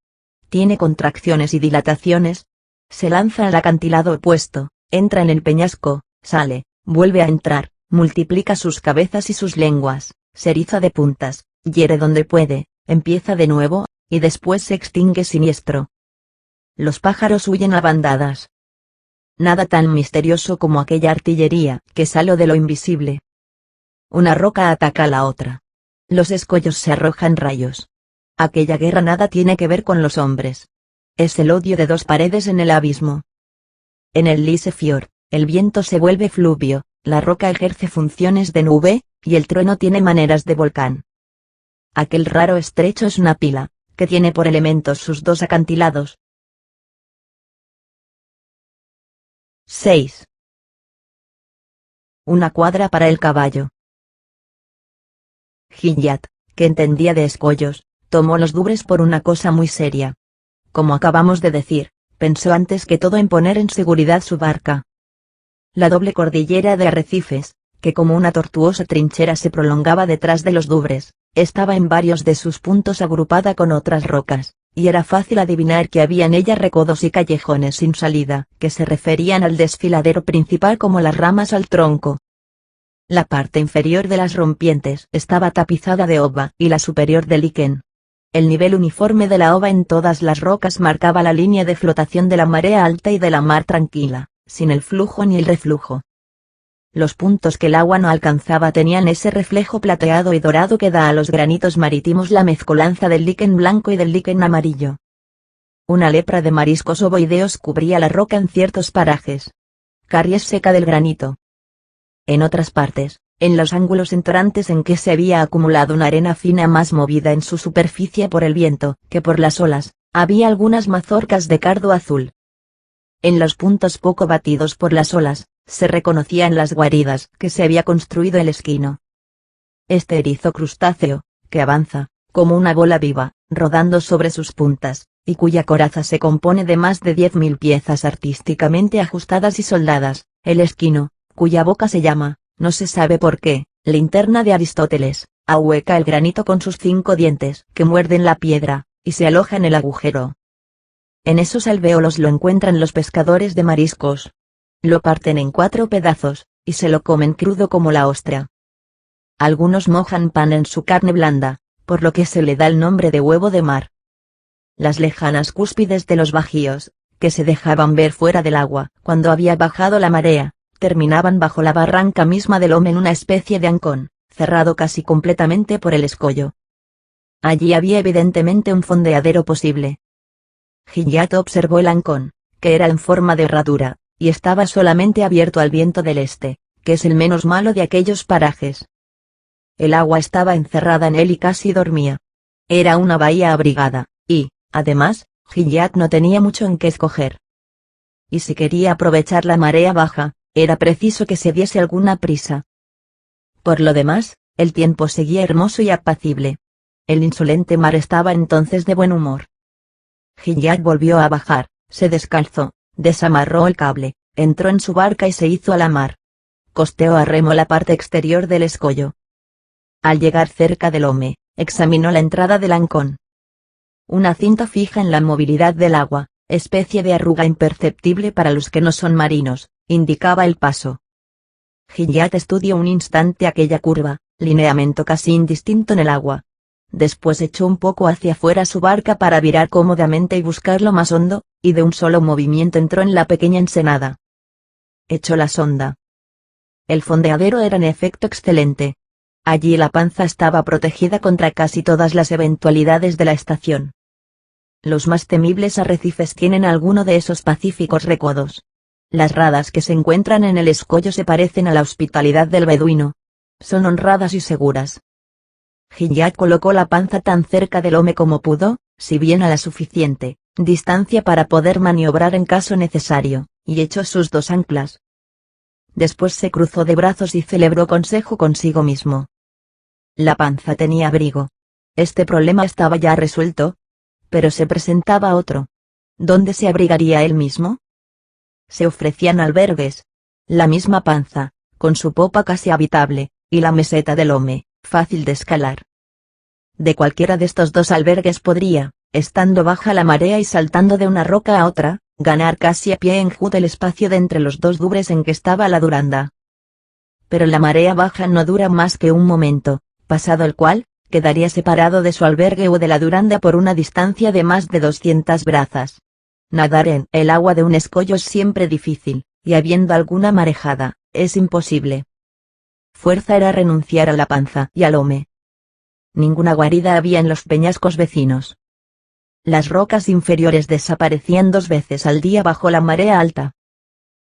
Tiene contracciones y dilataciones. Se lanza al acantilado opuesto, entra en el peñasco, sale, vuelve a entrar, multiplica sus cabezas y sus lenguas, se eriza de puntas, hiere donde puede, empieza de nuevo, y después se extingue siniestro. Los pájaros huyen a bandadas. Nada tan misterioso como aquella artillería que salió de lo invisible. Una roca ataca a la otra. Los escollos se arrojan rayos. Aquella guerra nada tiene que ver con los hombres. Es el odio de dos paredes en el abismo. En el Lysefjord, el viento se vuelve fluvio, la roca ejerce funciones de nube, y el trueno tiene maneras de volcán. Aquel raro estrecho es una pila, que tiene por elementos sus dos acantilados. 6. Una cuadra para el caballo. Gilliatt, que entendía de escollos, tomó los dubres por una cosa muy seria. Como acabamos de decir, pensó antes que todo en poner en seguridad su barca. La doble cordillera de arrecifes, que como una tortuosa trinchera se prolongaba detrás de los dubres, estaba en varios de sus puntos agrupada con otras rocas, y era fácil adivinar que había en ella recodos y callejones sin salida, que se referían al desfiladero principal como las ramas al tronco. La parte inferior de las rompientes estaba tapizada de ova y la superior de liquen. El nivel uniforme de la ova en todas las rocas marcaba la línea de flotación de la marea alta y de la mar tranquila, sin el flujo ni el reflujo. Los puntos que el agua no alcanzaba tenían ese reflejo plateado y dorado que da a los granitos marítimos la mezcolanza del liquen blanco y del liquen amarillo. Una lepra de mariscos ovoideos cubría la roca en ciertos parajes. Caries seca del granito. En otras partes, en los ángulos entrantes en que se había acumulado una arena fina más movida en su superficie por el viento que por las olas, había algunas mazorcas de cardo azul. En los puntos poco batidos por las olas, se reconocían las guaridas que se había construido el esquino. Este erizo crustáceo, que avanza, como una bola viva, rodando sobre sus puntas, y cuya coraza se compone de más de 10.000 piezas artísticamente ajustadas y soldadas, el esquino, cuya boca se llama, no se sabe por qué, linterna de Aristóteles, ahueca el granito con sus 5 dientes que muerden la piedra, y se aloja en el agujero. En esos alvéolos lo encuentran los pescadores de mariscos. Lo parten en 4 pedazos, y se lo comen crudo como la ostra. Algunos mojan pan en su carne blanda, por lo que se le da el nombre de huevo de mar. Las lejanas cúspides de los bajíos, que se dejaban ver fuera del agua cuando había bajado la marea, terminaban bajo la barranca misma del Ome en una especie de ancón, cerrado casi completamente por el escollo. Allí había evidentemente un fondeadero posible. Gilliatt observó el ancón, que era en forma de herradura, y estaba solamente abierto al viento del este, que es el menos malo de aquellos parajes. El agua estaba encerrada en él y casi dormía. Era una bahía abrigada, y, además, Gilliatt no tenía mucho en qué escoger. Y si quería aprovechar la marea baja, era preciso que se diese alguna prisa. Por lo demás, el tiempo seguía hermoso y apacible. El insolente mar estaba entonces de buen humor. Gilliatt volvió a bajar, se descalzó, desamarró el cable, entró en su barca y se hizo a la mar. Costeó a remo la parte exterior del escollo. Al llegar cerca del Ome, examinó la entrada del ancón. Una cinta fija en la movilidad del agua, especie de arruga imperceptible para los que no son marinos, indicaba el paso. Gilliatt estudió un instante aquella curva, lineamento casi indistinto en el agua. Después echó un poco hacia afuera su barca para virar cómodamente y buscar lo más hondo, y de un solo movimiento entró en la pequeña ensenada. Echó la sonda. El fondeadero era en efecto excelente. Allí la panza estaba protegida contra casi todas las eventualidades de la estación. Los más temibles arrecifes tienen alguno de esos pacíficos recodos. Las radas que se encuentran en el escollo se parecen a la hospitalidad del beduino. Son honradas y seguras. Gilliatt colocó la panza tan cerca del Ome como pudo, si bien a la suficiente distancia para poder maniobrar en caso necesario, y echó sus 2 anclas. Después se cruzó de brazos y celebró consejo consigo mismo. La panza tenía abrigo. Este problema estaba ya resuelto. Pero se presentaba otro. ¿Dónde se abrigaría él mismo? Se ofrecían albergues. La misma panza, con su popa casi habitable, y la meseta del Ome, fácil de escalar. De cualquiera de estos 2 albergues podría, estando baja la marea y saltando de una roca a otra, ganar casi a pie enjuto el espacio de entre los 2 dubres en que estaba la Duranda. Pero la marea baja no dura más que un momento, pasado el cual, quedaría separado de su albergue o de la Duranda por una distancia de más de 200 brazas. Nadar en el agua de un escollo es siempre difícil, y habiendo alguna marejada, es imposible. Fuerza era renunciar a la panza y al Ome. Ninguna guarida había en los peñascos vecinos. Las rocas inferiores desaparecían 2 veces al día bajo la marea alta.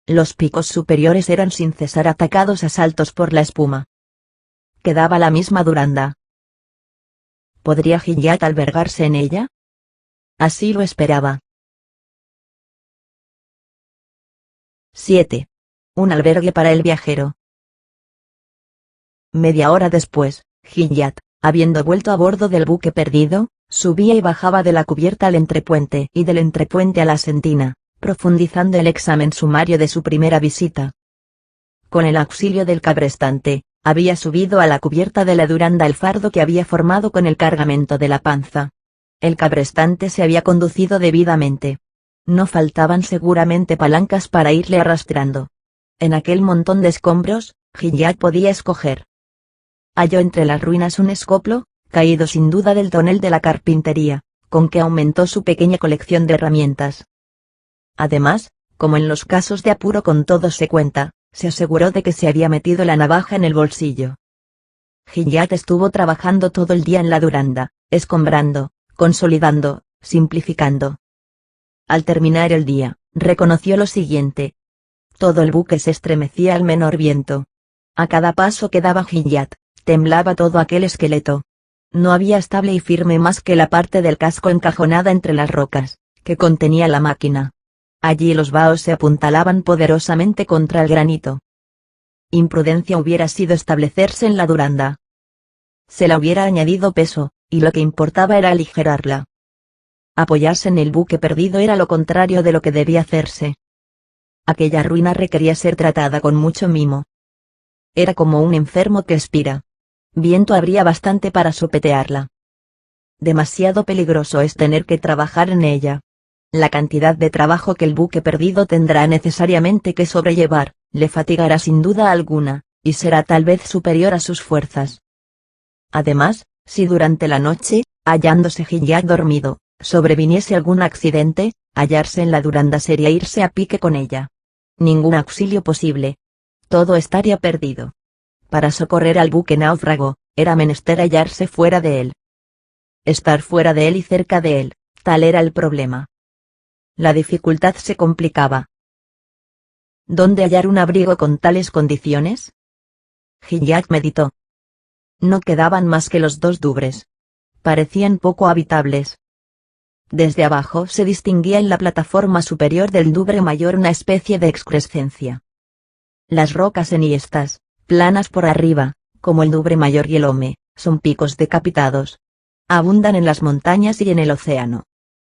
Los picos superiores eran sin cesar atacados a saltos por la espuma. Quedaba la misma Duranda. ¿Podría Gilliatt albergarse en ella? Así lo esperaba. 7. Un albergue para el viajero. Media hora después, Gilliatt, habiendo vuelto a bordo del buque perdido, subía y bajaba de la cubierta al entrepuente y del entrepuente a la sentina, profundizando el examen sumario de su primera visita. Con el auxilio del cabrestante, había subido a la cubierta de la Duranda el fardo que había formado con el cargamento de la Panza. El cabrestante se había conducido debidamente. No faltaban seguramente palancas para irle arrastrando. En aquel montón de escombros, Gilliatt podía escoger. Halló entre las ruinas un escoplo, caído sin duda del tonel de la carpintería, con que aumentó su pequeña colección de herramientas. Además, como en los casos de apuro con todo se cuenta, se aseguró de que se había metido la navaja en el bolsillo. Gilliatt estuvo trabajando todo el día en la Duranda, escombrando, consolidando, simplificando. Al terminar el día, reconoció lo siguiente. Todo el buque se estremecía al menor viento. A cada paso que daba Gilliatt, temblaba todo aquel esqueleto. No había estable y firme más que la parte del casco encajonada entre las rocas, que contenía la máquina. Allí los baos se apuntalaban poderosamente contra el granito. Imprudencia hubiera sido establecerse en la Duranda. Se la hubiera añadido peso, y lo que importaba era aligerarla. Apoyarse en el buque perdido era lo contrario de lo que debía hacerse. Aquella ruina requería ser tratada con mucho mimo. Era como un enfermo que expira. Viento habría bastante para sopetearla. Demasiado peligroso es tener que trabajar en ella. La cantidad de trabajo que el buque perdido tendrá necesariamente que sobrellevar, le fatigará sin duda alguna, y será tal vez superior a sus fuerzas. Además, si durante la noche, hallándose Gilliatt dormido, sobreviniese algún accidente, hallarse en la Duranda sería irse a pique con ella. Ningún auxilio posible. Todo estaría perdido. Para socorrer al buque náufrago, era menester hallarse fuera de él. Estar fuera de él y cerca de él, tal era el problema. La dificultad se complicaba. ¿Dónde hallar un abrigo con tales condiciones? Gilliatt meditó. No quedaban más que los dos dubres. Parecían poco habitables. Desde abajo se distinguía en la plataforma superior del Dubre mayor una especie de excrescencia. Las rocas enhiestas, planas por arriba, como el Dubre mayor y el Home, son picos decapitados. Abundan en las montañas y en el océano.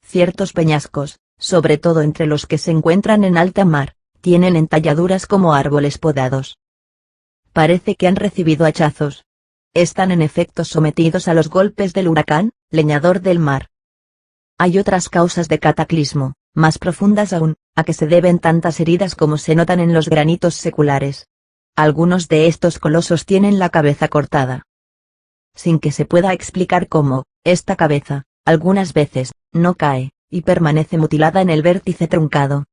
Ciertos peñascos, sobre todo entre los que se encuentran en alta mar, tienen entalladuras como árboles podados. Parece que han recibido hachazos. Están en efecto sometidos a los golpes del huracán, leñador del mar. Hay otras causas de cataclismo, más profundas aún, a que se deben tantas heridas como se notan en los granitos seculares. Algunos de estos colosos tienen la cabeza cortada. Sin que se pueda explicar cómo, esta cabeza, algunas veces, no cae, y permanece mutilada en el vértice truncado.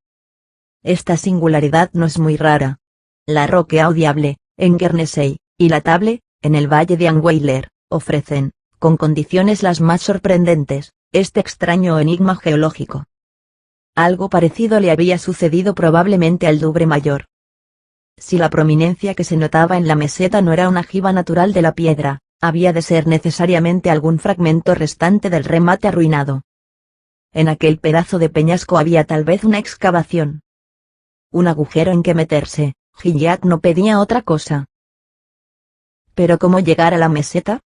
Esta singularidad no es muy rara. La Roque Audiable, en Guernesey, y la Table, en el valle de Anweiler, ofrecen, con condiciones las más sorprendentes, este extraño enigma geológico. Algo parecido le había sucedido probablemente al Dubre mayor. Si la prominencia que se notaba en la meseta no era una jiba natural de la piedra, había de ser necesariamente algún fragmento restante del remate arruinado. En aquel pedazo de peñasco había tal vez una excavación. Un agujero en que meterse. Gilliatt no pedía otra cosa. Pero ¿cómo llegar a la meseta?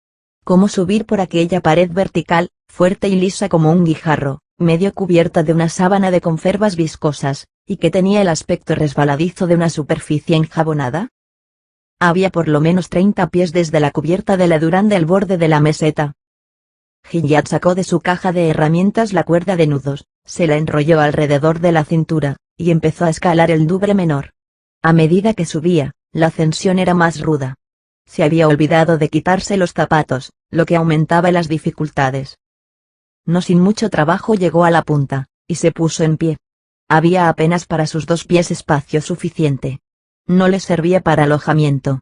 ¿Cómo subir por aquella pared vertical, fuerte y lisa como un guijarro, medio cubierta de una sábana de confervas viscosas, y que tenía el aspecto resbaladizo de una superficie enjabonada? Había por lo menos 30 pies desde la cubierta de la Duranda al borde de la meseta. Gilliatt sacó de su caja de herramientas la cuerda de nudos, se la enrolló alrededor de la cintura, y empezó a escalar el Dubre menor. A medida que subía, la ascensión era más ruda. Se había olvidado de quitarse los zapatos, lo que aumentaba las dificultades. No sin mucho trabajo llegó a la punta, y se puso en pie. Había apenas para sus 2 pies espacio suficiente. No le servía para alojamiento.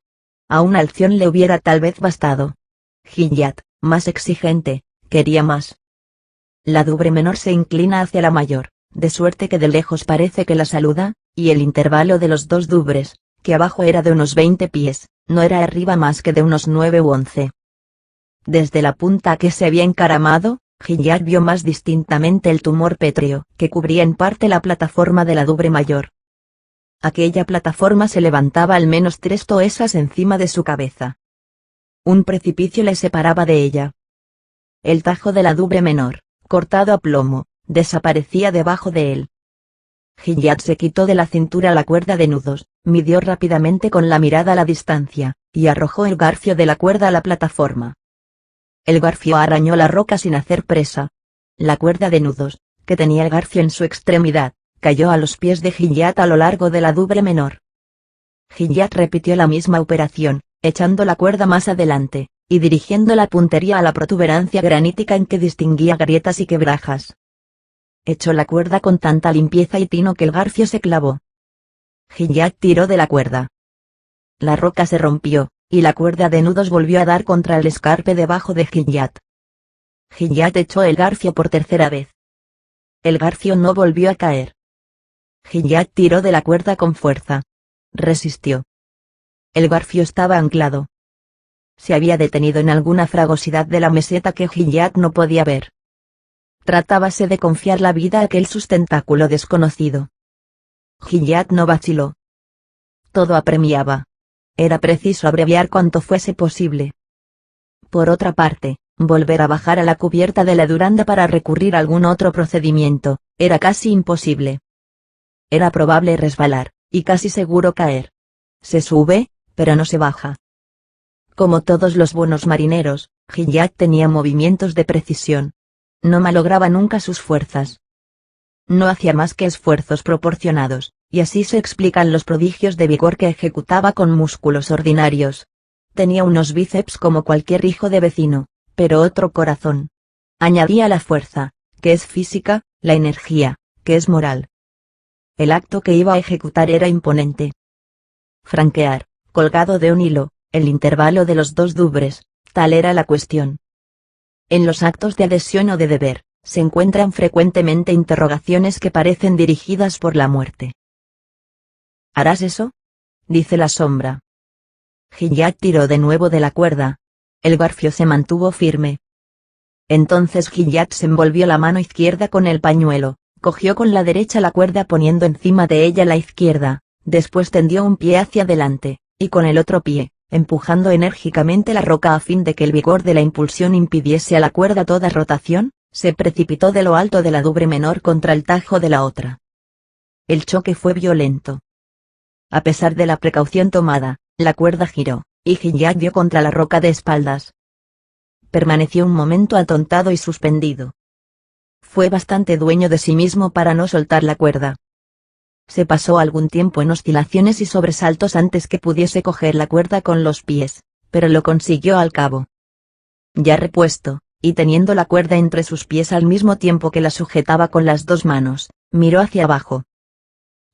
A una alción le hubiera tal vez bastado. Gilliatt, más exigente, quería más. La Dubre menor se inclina hacia la mayor, de suerte que de lejos parece que la saluda, y el intervalo de los dos dubres, que abajo era de unos 20 pies, no era arriba más que de unos 9 u 11. Desde la punta a que se había encaramado, Gilliatt vio más distintamente el tumor pétreo que cubría en parte la plataforma de la Dubre Mayor. Aquella plataforma se levantaba al menos 3 toesas encima de su cabeza. Un precipicio le separaba de ella. El tajo de la Dubre Menor, cortado a plomo, desaparecía debajo de él. Gilliatt se quitó de la cintura la cuerda de nudos, midió rápidamente con la mirada la distancia, y arrojó el garfio de la cuerda a la plataforma. El garfio arañó la roca sin hacer presa. La cuerda de nudos, que tenía el garfio en su extremidad, cayó a los pies de Gilliatt a lo largo de la Dubre Menor. Gilliatt repitió la misma operación, echando la cuerda más adelante, y dirigiendo la puntería a la protuberancia granítica en que distinguía grietas y quebrajas. Echó la cuerda con tanta limpieza y tino que el garfio se clavó. Gilliatt tiró de la cuerda. La roca se rompió, y la cuerda de nudos volvió a dar contra el escarpe debajo de Gilliatt. Gilliatt echó el garfio por tercera vez. El garfio no volvió a caer. Gilliatt tiró de la cuerda con fuerza. Resistió. El garfio estaba anclado. Se había detenido en alguna fragosidad de la meseta que Gilliatt no podía ver. Tratábase de confiar la vida a aquel sustentáculo desconocido. Gilliatt no vaciló. Todo apremiaba. Era preciso abreviar cuanto fuese posible. Por otra parte, volver a bajar a la cubierta de la Duranda para recurrir a algún otro procedimiento, era casi imposible. Era probable resbalar, y casi seguro caer. Se sube, pero no se baja. Como todos los buenos marineros, Gilliatt tenía movimientos de precisión. No malograba nunca sus fuerzas. No hacía más que esfuerzos proporcionados, y así se explican los prodigios de vigor que ejecutaba con músculos ordinarios. Tenía unos bíceps como cualquier hijo de vecino, pero otro corazón. Añadía la fuerza, que es física, la energía, que es moral. El acto que iba a ejecutar era imponente. Franquear, colgado de un hilo, el intervalo de los dos dubres, tal era la cuestión. En los actos de adhesión o de deber, se encuentran frecuentemente interrogaciones que parecen dirigidas por la muerte. ¿Harás eso?, dice la sombra. Gilliatt tiró de nuevo de la cuerda. El garfio se mantuvo firme. Entonces Gilliatt se envolvió la mano izquierda con el pañuelo, cogió con la derecha la cuerda poniendo encima de ella la izquierda, después tendió un pie hacia adelante, y con el otro pie, empujando enérgicamente la roca a fin de que el vigor de la impulsión impidiese a la cuerda toda rotación, se precipitó de lo alto de la Dubre Menor contra el tajo de la otra. El choque fue violento. A pesar de la precaución tomada, la cuerda giró, y Gilliatt dio contra la roca de espaldas. Permaneció un momento atontado y suspendido. Fue bastante dueño de sí mismo para no soltar la cuerda. Se pasó algún tiempo en oscilaciones y sobresaltos antes que pudiese coger la cuerda con los pies, pero lo consiguió al cabo. Ya repuesto, y teniendo la cuerda entre sus pies al mismo tiempo que la sujetaba con las dos manos, miró hacia abajo.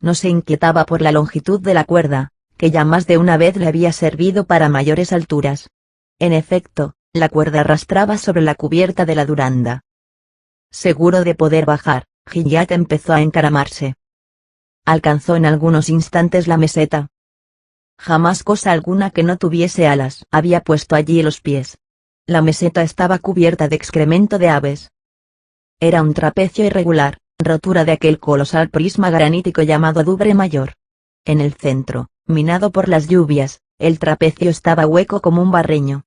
No se inquietaba por la longitud de la cuerda, que ya más de una vez le había servido para mayores alturas. En efecto, la cuerda arrastraba sobre la cubierta de la Duranda. Seguro de poder bajar, Gilliatt empezó a encaramarse. Alcanzó en algunos instantes la meseta. Jamás cosa alguna que no tuviese alas había puesto allí los pies. La meseta estaba cubierta de excremento de aves. Era un trapecio irregular, rotura de aquel colosal prisma granítico llamado Dubre Mayor. En el centro, minado por las lluvias, el trapecio estaba hueco como un barreño.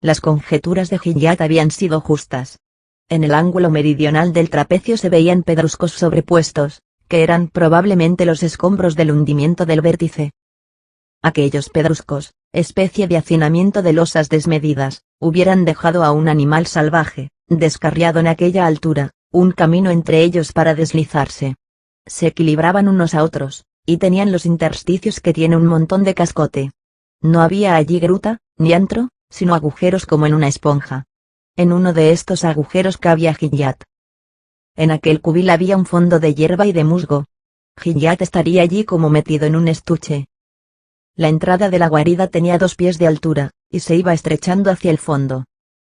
Las conjeturas de Gilliatt habían sido justas. En el ángulo meridional del trapecio se veían pedruscos sobrepuestos, que eran probablemente los escombros del hundimiento del vértice. Aquellos pedruscos, especie de hacinamiento de losas desmedidas, hubieran dejado a un animal salvaje, descarriado en aquella altura, un camino entre ellos para deslizarse. Se equilibraban unos a otros, y tenían los intersticios que tiene un montón de cascote. No había allí gruta, ni antro, sino agujeros como en una esponja. En uno de estos agujeros cabía Gilliatt. En aquel cubil había un fondo de hierba y de musgo. Gilliatt estaría allí como metido en un estuche. La entrada de la guarida tenía 2 pies de altura, y se iba estrechando hacia el fondo.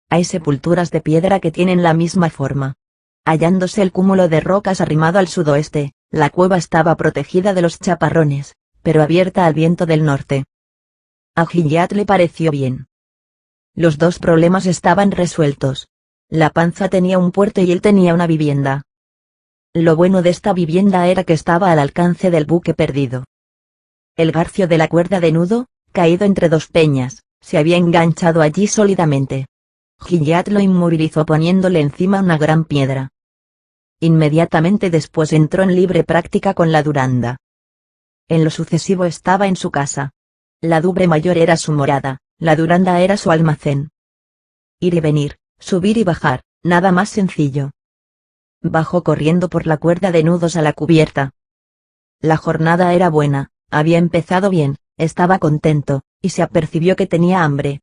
Hay sepulturas de piedra que tienen la misma forma. Hallándose el cúmulo de rocas arrimado al sudoeste, La cueva estaba protegida de los chaparrones, pero abierta al viento del norte. A Gilliatt le pareció bien. Los dos problemas estaban resueltos. La panza tenía un puerto y él tenía una vivienda. Lo bueno de esta vivienda era que estaba al alcance del buque perdido. El garfio de la cuerda de nudo, caído entre dos peñas, se había enganchado allí sólidamente. Gilliatt lo inmovilizó poniéndole encima una gran piedra. Inmediatamente después entró en libre práctica con la Duranda. En lo sucesivo estaba en su casa. La Doubre Mayor era su morada, la Duranda era su almacén. Ir y venir, subir y bajar, nada más sencillo. Bajó corriendo por la cuerda de nudos a la cubierta. La jornada era buena, había empezado bien, estaba contento, y se apercibió que tenía hambre.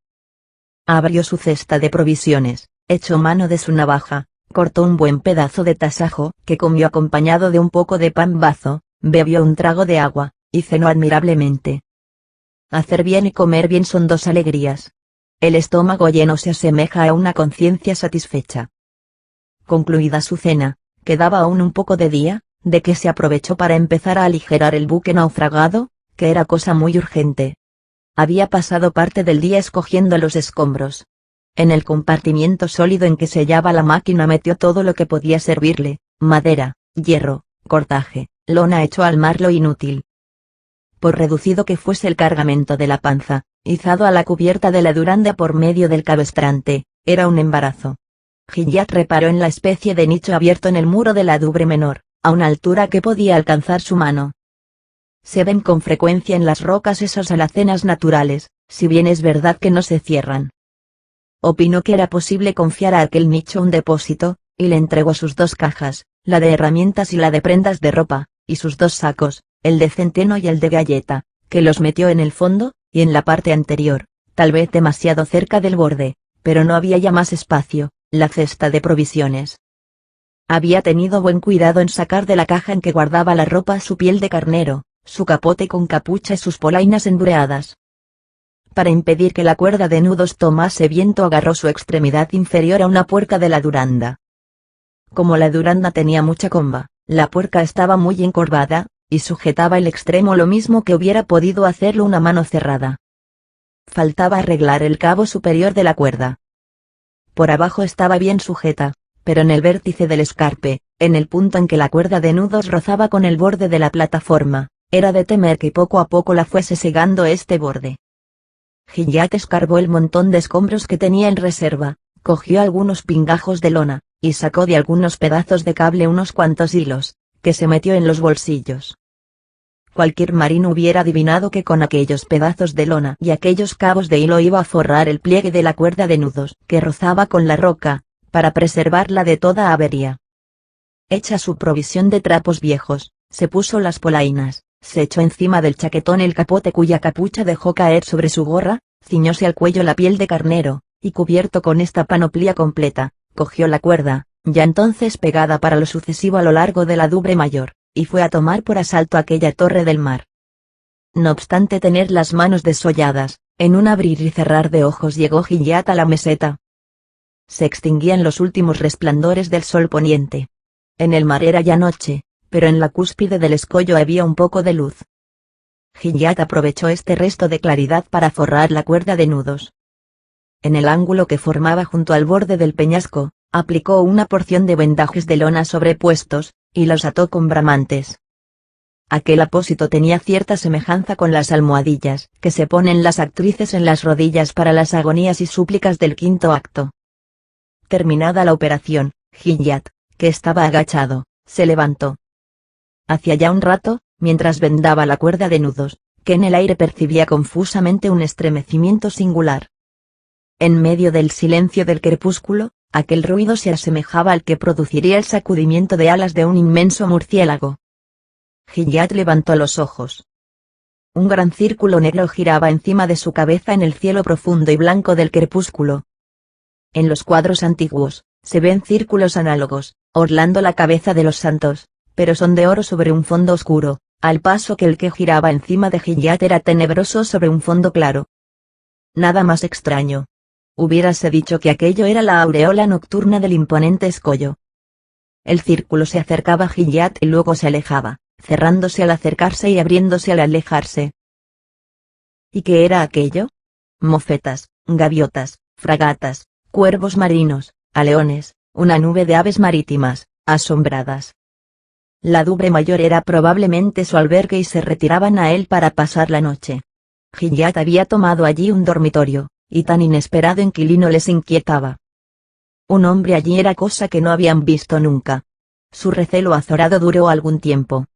Abrió su cesta de provisiones, echó mano de su navaja, cortó un buen pedazo de tasajo, que comió acompañado de un poco de pan bazo, bebió un trago de agua, y cenó admirablemente. Hacer bien y comer bien son dos alegrías. El estómago lleno se asemeja a una conciencia satisfecha. Concluida su cena, quedaba aún un poco de día, de que se aprovechó para empezar a aligerar el buque naufragado, que era cosa muy urgente. Había pasado parte del día escogiendo los escombros. En el compartimiento sólido en que se hallaba la máquina metió todo lo que podía servirle, madera, hierro, cortaje, lona, echó al mar lo inútil. Por reducido que fuese el cargamento de la panza, izado a la cubierta de la Duranda por medio del cabestrante, era un embarazo. Gilliatt reparó en la especie de nicho abierto en el muro de la Doubre Menor, a una altura que podía alcanzar su mano. Se ven con frecuencia en las rocas esas alacenas naturales, si bien es verdad que no se cierran. Opinó que era posible confiar a aquel nicho un depósito, y le entregó sus dos cajas, la de herramientas y la de prendas de ropa, y sus dos sacos, el de centeno y el de galleta, que los metió en el fondo, y en la parte anterior, tal vez demasiado cerca del borde, pero no había ya más espacio, la cesta de provisiones. Había tenido buen cuidado en sacar de la caja en que guardaba la ropa su piel de carnero, su capote con capucha y sus polainas embureadas. Para impedir que la cuerda de nudos tomase viento agarró su extremidad inferior a una puerca de la Duranda. Como la Duranda tenía mucha comba, la puerca estaba muy encorvada, y sujetaba el extremo lo mismo que hubiera podido hacerlo una mano cerrada. Faltaba arreglar el cabo superior de la cuerda. Por abajo estaba bien sujeta, pero en el vértice del escarpe, en el punto en que la cuerda de nudos rozaba con el borde de la plataforma, era de temer que poco a poco la fuese segando este borde. Gilliatt escarbó el montón de escombros que tenía en reserva, cogió algunos pingajos de lona, y sacó de algunos pedazos de cable unos cuantos hilos, que se metió en los bolsillos. Cualquier marino hubiera adivinado que con aquellos pedazos de lona y aquellos cabos de hilo iba a forrar el pliegue de la cuerda de nudos que rozaba con la roca, para preservarla de toda avería. Hecha su provisión de trapos viejos, se puso las polainas, se echó encima del chaquetón el capote cuya capucha dejó caer sobre su gorra, ciñóse al cuello la piel de carnero, y cubierto con esta panoplia completa, cogió la cuerda, ya entonces pegada para lo sucesivo a lo largo de la Doubre Mayor, y fue a tomar por asalto aquella torre del mar. No obstante tener las manos desolladas, en un abrir y cerrar de ojos llegó Gilliatt a la meseta. Se extinguían los últimos resplandores del sol poniente. En el mar era ya noche, pero en la cúspide del escollo había un poco de luz. Gilliatt aprovechó este resto de claridad para forrar la cuerda de nudos. En el ángulo que formaba junto al borde del peñasco, aplicó una porción de vendajes de lona sobrepuestos, y los ató con bramantes. Aquel apósito tenía cierta semejanza con las almohadillas que se ponen las actrices en las rodillas para las agonías y súplicas del quinto acto. Terminada la operación, Gilliatt, que estaba agachado, se levantó. Hacía ya un rato, mientras vendaba la cuerda de nudos, que en el aire percibía confusamente un estremecimiento singular. En medio del silencio del crepúsculo, aquel ruido se asemejaba al que produciría el sacudimiento de alas de un inmenso murciélago. Gilliatt levantó los ojos. Un gran círculo negro giraba encima de su cabeza en el cielo profundo y blanco del crepúsculo. En los cuadros antiguos, se ven círculos análogos, orlando la cabeza de los santos, pero son de oro sobre un fondo oscuro, al paso que el que giraba encima de Gilliatt era tenebroso sobre un fondo claro. Nada más extraño. Hubiérase dicho que aquello era la aureola nocturna del imponente escollo. El círculo se acercaba a Gilliatt y luego se alejaba, cerrándose al acercarse y abriéndose al alejarse. ¿Y qué era aquello? Mofetas, gaviotas, fragatas, cuervos marinos, aleones, una nube de aves marítimas, asombradas. La Douve Mayor era probablemente su albergue y se retiraban a él para pasar la noche. Gilliatt había tomado allí un dormitorio, y tan inesperado inquilino les inquietaba. Un hombre allí era cosa que no habían visto nunca. Su recelo azorado duró algún tiempo.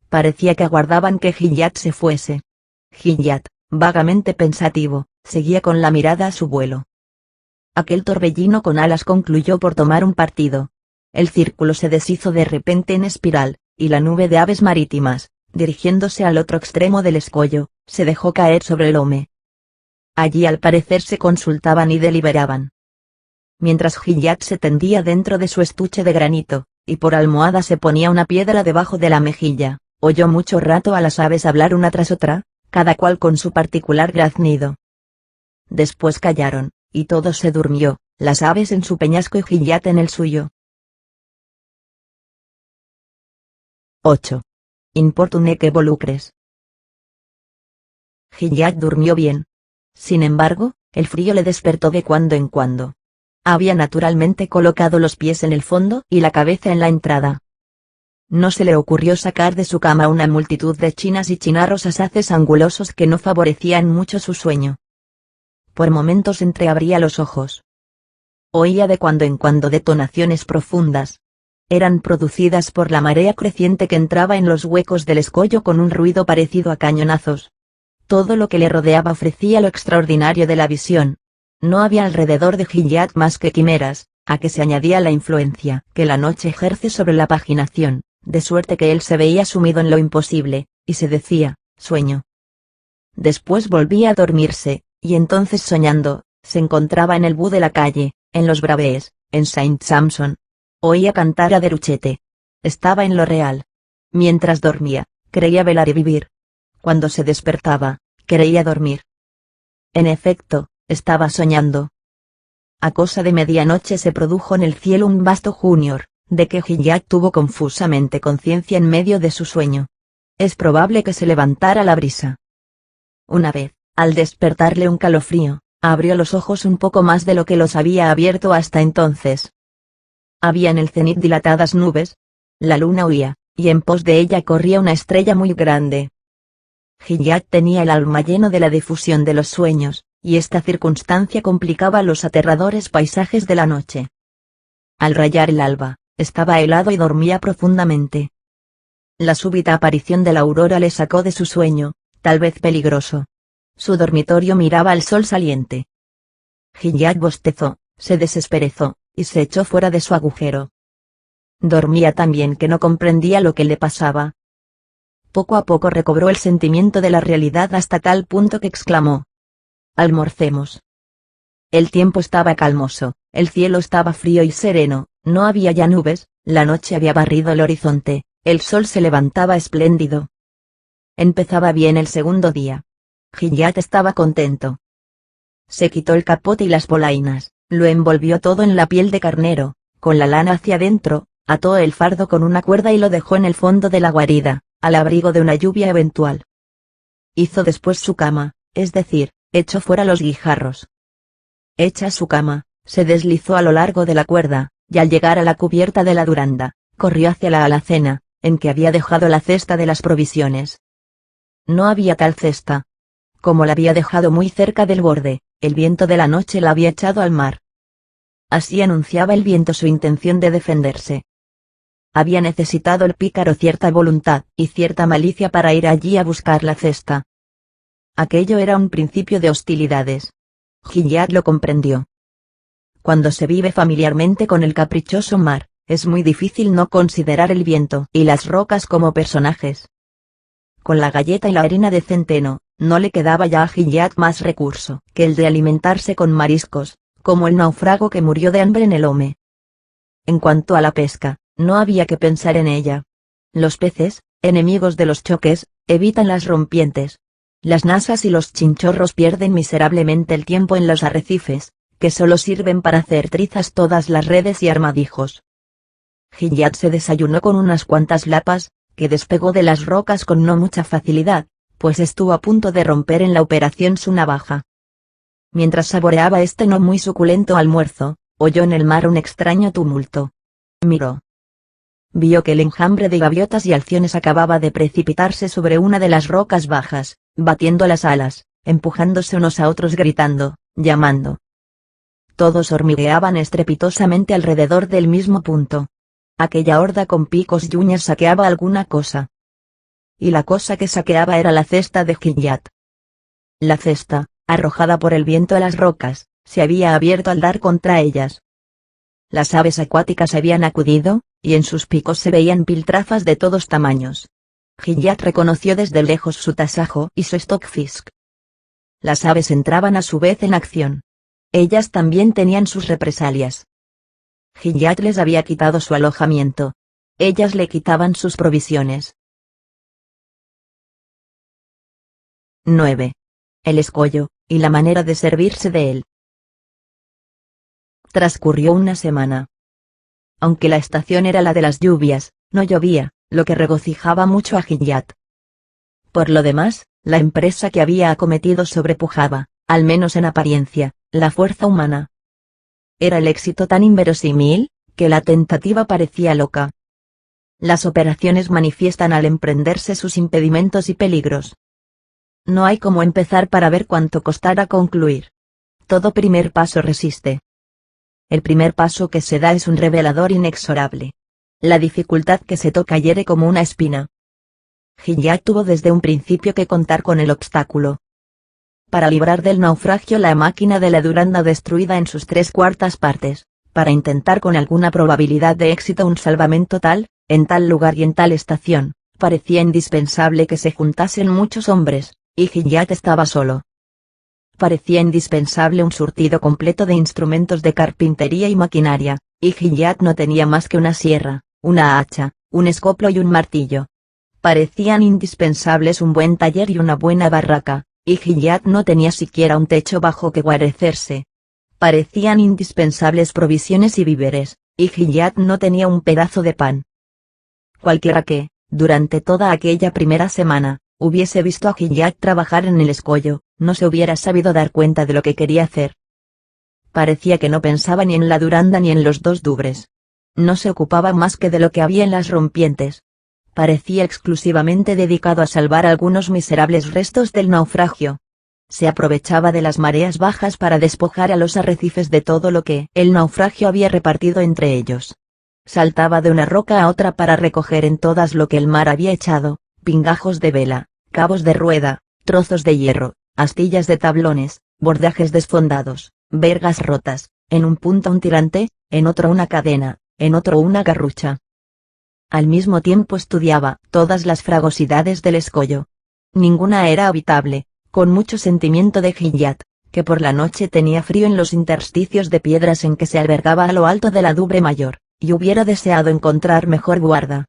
Parecía que aguardaban que Gilliatt se fuese. Gilliatt, vagamente pensativo, seguía con la mirada a su vuelo. Aquel torbellino con alas concluyó por tomar un partido. El círculo se deshizo de repente en espiral, y la nube de aves marítimas, dirigiéndose al otro extremo del escollo, se dejó caer sobre el Home. Allí al parecer se consultaban y deliberaban. Mientras Gilliatt se tendía dentro de su estuche de granito, y por almohada se ponía una piedra debajo de la mejilla, oyó mucho rato a las aves hablar una tras otra, cada cual con su particular graznido. Después callaron, y todo se durmió, las aves en su peñasco y Gilliatt en el suyo. 8. Importune que volucres. Gilliatt durmió bien. Sin embargo, el frío le despertó de cuando en cuando. Había naturalmente colocado los pies en el fondo y la cabeza en la entrada. No se le ocurrió sacar de su cama una multitud de chinas y chinarros asaces angulosos que no favorecían mucho su sueño. Por momentos entreabría los ojos. Oía de cuando en cuando detonaciones profundas. Eran producidas por la marea creciente que entraba en los huecos del escollo con un ruido parecido a cañonazos. Todo lo que le rodeaba ofrecía lo extraordinario de la visión. No había alrededor de Gilliatt más que quimeras, a que se añadía la influencia que la noche ejerce sobre la paginación, de suerte que él se veía sumido en lo imposible, y se decía, sueño. Después volvía a dormirse, y entonces soñando, se encontraba en el Bu de la calle, en los Braves, en Saint Sampson. Oía cantar a Deruchette. Estaba en lo real. Mientras dormía, creía velar y vivir. Cuando se despertaba, creía dormir. En efecto, estaba soñando. A cosa de medianoche se produjo en el cielo un vasto junior, de que Gilliatt tuvo confusamente conciencia en medio de su sueño. Es probable que se levantara la brisa. Una vez, al despertarle un calofrío, abrió los ojos un poco más de lo que los había abierto hasta entonces. Había en el cenit dilatadas nubes. La luna huía, y en pos de ella corría una estrella muy grande. Gilliatt tenía el alma lleno de la difusión de los sueños, y esta circunstancia complicaba los aterradores paisajes de la noche. Al rayar el alba, estaba helado y dormía profundamente. La súbita aparición de la aurora le sacó de su sueño, tal vez peligroso. Su dormitorio miraba al sol saliente. Gilliatt bostezó, se desesperezó, y se echó fuera de su agujero. Dormía tan bien que no comprendía lo que le pasaba. Poco a poco recobró el sentimiento de la realidad hasta tal punto que exclamó: almorcemos. El tiempo estaba calmoso, el cielo estaba frío y sereno, no había ya nubes, la noche había barrido el horizonte, el sol se levantaba espléndido. Empezaba bien el segundo día. Gilliatt estaba contento. Se quitó el capote y las polainas, lo envolvió todo en la piel de carnero, con la lana hacia adentro, ató el fardo con una cuerda y lo dejó en el fondo de la guarida, al abrigo de una lluvia eventual. Hizo después su cama, es decir, echó fuera los guijarros. Hecha su cama, se deslizó a lo largo de la cuerda, y al llegar a la cubierta de la Duranda, corrió hacia la alacena, en que había dejado la cesta de las provisiones. No había tal cesta. Como la había dejado muy cerca del borde, el viento de la noche la había echado al mar. Así anunciaba el viento su intención de defenderse. Había necesitado el pícaro cierta voluntad y cierta malicia para ir allí a buscar la cesta. Aquello era un principio de hostilidades. Gilliatt lo comprendió. Cuando se vive familiarmente con el caprichoso mar, es muy difícil no considerar el viento y las rocas como personajes. Con la galleta y la harina de centeno, no le quedaba ya a Gilliatt más recurso que el de alimentarse con mariscos, como el náufrago que murió de hambre en el Home. En cuanto a la pesca, no había que pensar en ella. Los peces, enemigos de los choques, evitan las rompientes. Las nasas y los chinchorros pierden miserablemente el tiempo en los arrecifes, que solo sirven para hacer trizas todas las redes y armadijos. Gilliatt se desayunó con unas cuantas lapas, que despegó de las rocas con no mucha facilidad, pues estuvo a punto de romper en la operación su navaja. Mientras saboreaba este no muy suculento almuerzo, oyó en el mar un extraño tumulto. Miró. Vio que el enjambre de gaviotas y alciones acababa de precipitarse sobre una de las rocas bajas, batiendo las alas, empujándose unos a otros, gritando, llamando. Todos hormigueaban estrepitosamente alrededor del mismo punto. Aquella horda con picos y uñas saqueaba alguna cosa. Y la cosa que saqueaba era la cesta de Gilliatt. La cesta, arrojada por el viento a las rocas, se había abierto al dar contra ellas. Las aves acuáticas habían acudido, y en sus picos se veían piltrafas de todos tamaños. Gilliatt reconoció desde lejos su tasajo y su stockfish. Las aves entraban a su vez en acción. Ellas también tenían sus represalias. Gilliatt les había quitado su alojamiento. Ellas le quitaban sus provisiones. 9. El escollo, y la manera de servirse de él. Transcurrió una semana. Aunque la estación era la de las lluvias, no llovía, lo que regocijaba mucho a Gilliatt. Por lo demás, la empresa que había acometido sobrepujaba, al menos en apariencia, la fuerza humana. Era el éxito tan inverosímil, que la tentativa parecía loca. Las operaciones manifiestan al emprenderse sus impedimentos y peligros. No hay como empezar para ver cuánto costará concluir. Todo primer paso resiste. El primer paso que se da es un revelador inexorable. La dificultad que se toca hiere como una espina. Gilliatt tuvo desde un principio que contar con el obstáculo. Para librar del naufragio la máquina de la Duranda destruida en sus 3/4 partes, para intentar con alguna probabilidad de éxito un salvamento tal, en tal lugar y en tal estación, parecía indispensable que se juntasen muchos hombres, y Gilliatt estaba solo. Parecía indispensable un surtido completo de instrumentos de carpintería y maquinaria, y Gilliatt no tenía más que una sierra, una hacha, un escoplo y un martillo. Parecían indispensables un buen taller y una buena barraca, y Gilliatt no tenía siquiera un techo bajo que guarecerse. Parecían indispensables provisiones y víveres, y Gilliatt no tenía un pedazo de pan. Cualquiera que, durante toda aquella primera semana, hubiese visto a Gilliatt trabajar en el escollo, no se hubiera sabido dar cuenta de lo que quería hacer. Parecía que no pensaba ni en la Duranda ni en los 2 Douvres. No se ocupaba más que de lo que había en las rompientes. Parecía exclusivamente dedicado a salvar algunos miserables restos del naufragio. Se aprovechaba de las mareas bajas para despojar a los arrecifes de todo lo que el naufragio había repartido entre ellos. Saltaba de una roca a otra para recoger en todas lo que el mar había echado, pingajos de vela, cabos de rueda, trozos de hierro, astillas de tablones, bordajes desfondados, vergas rotas, en un punto un tirante, en otro una cadena, en otro una garrucha. Al mismo tiempo estudiaba todas las fragosidades del escollo. Ninguna era habitable, con mucho sentimiento de Gilliatt, que por la noche tenía frío en los intersticios de piedras en que se albergaba a lo alto de la Douvre mayor, y hubiera deseado encontrar mejor guarda.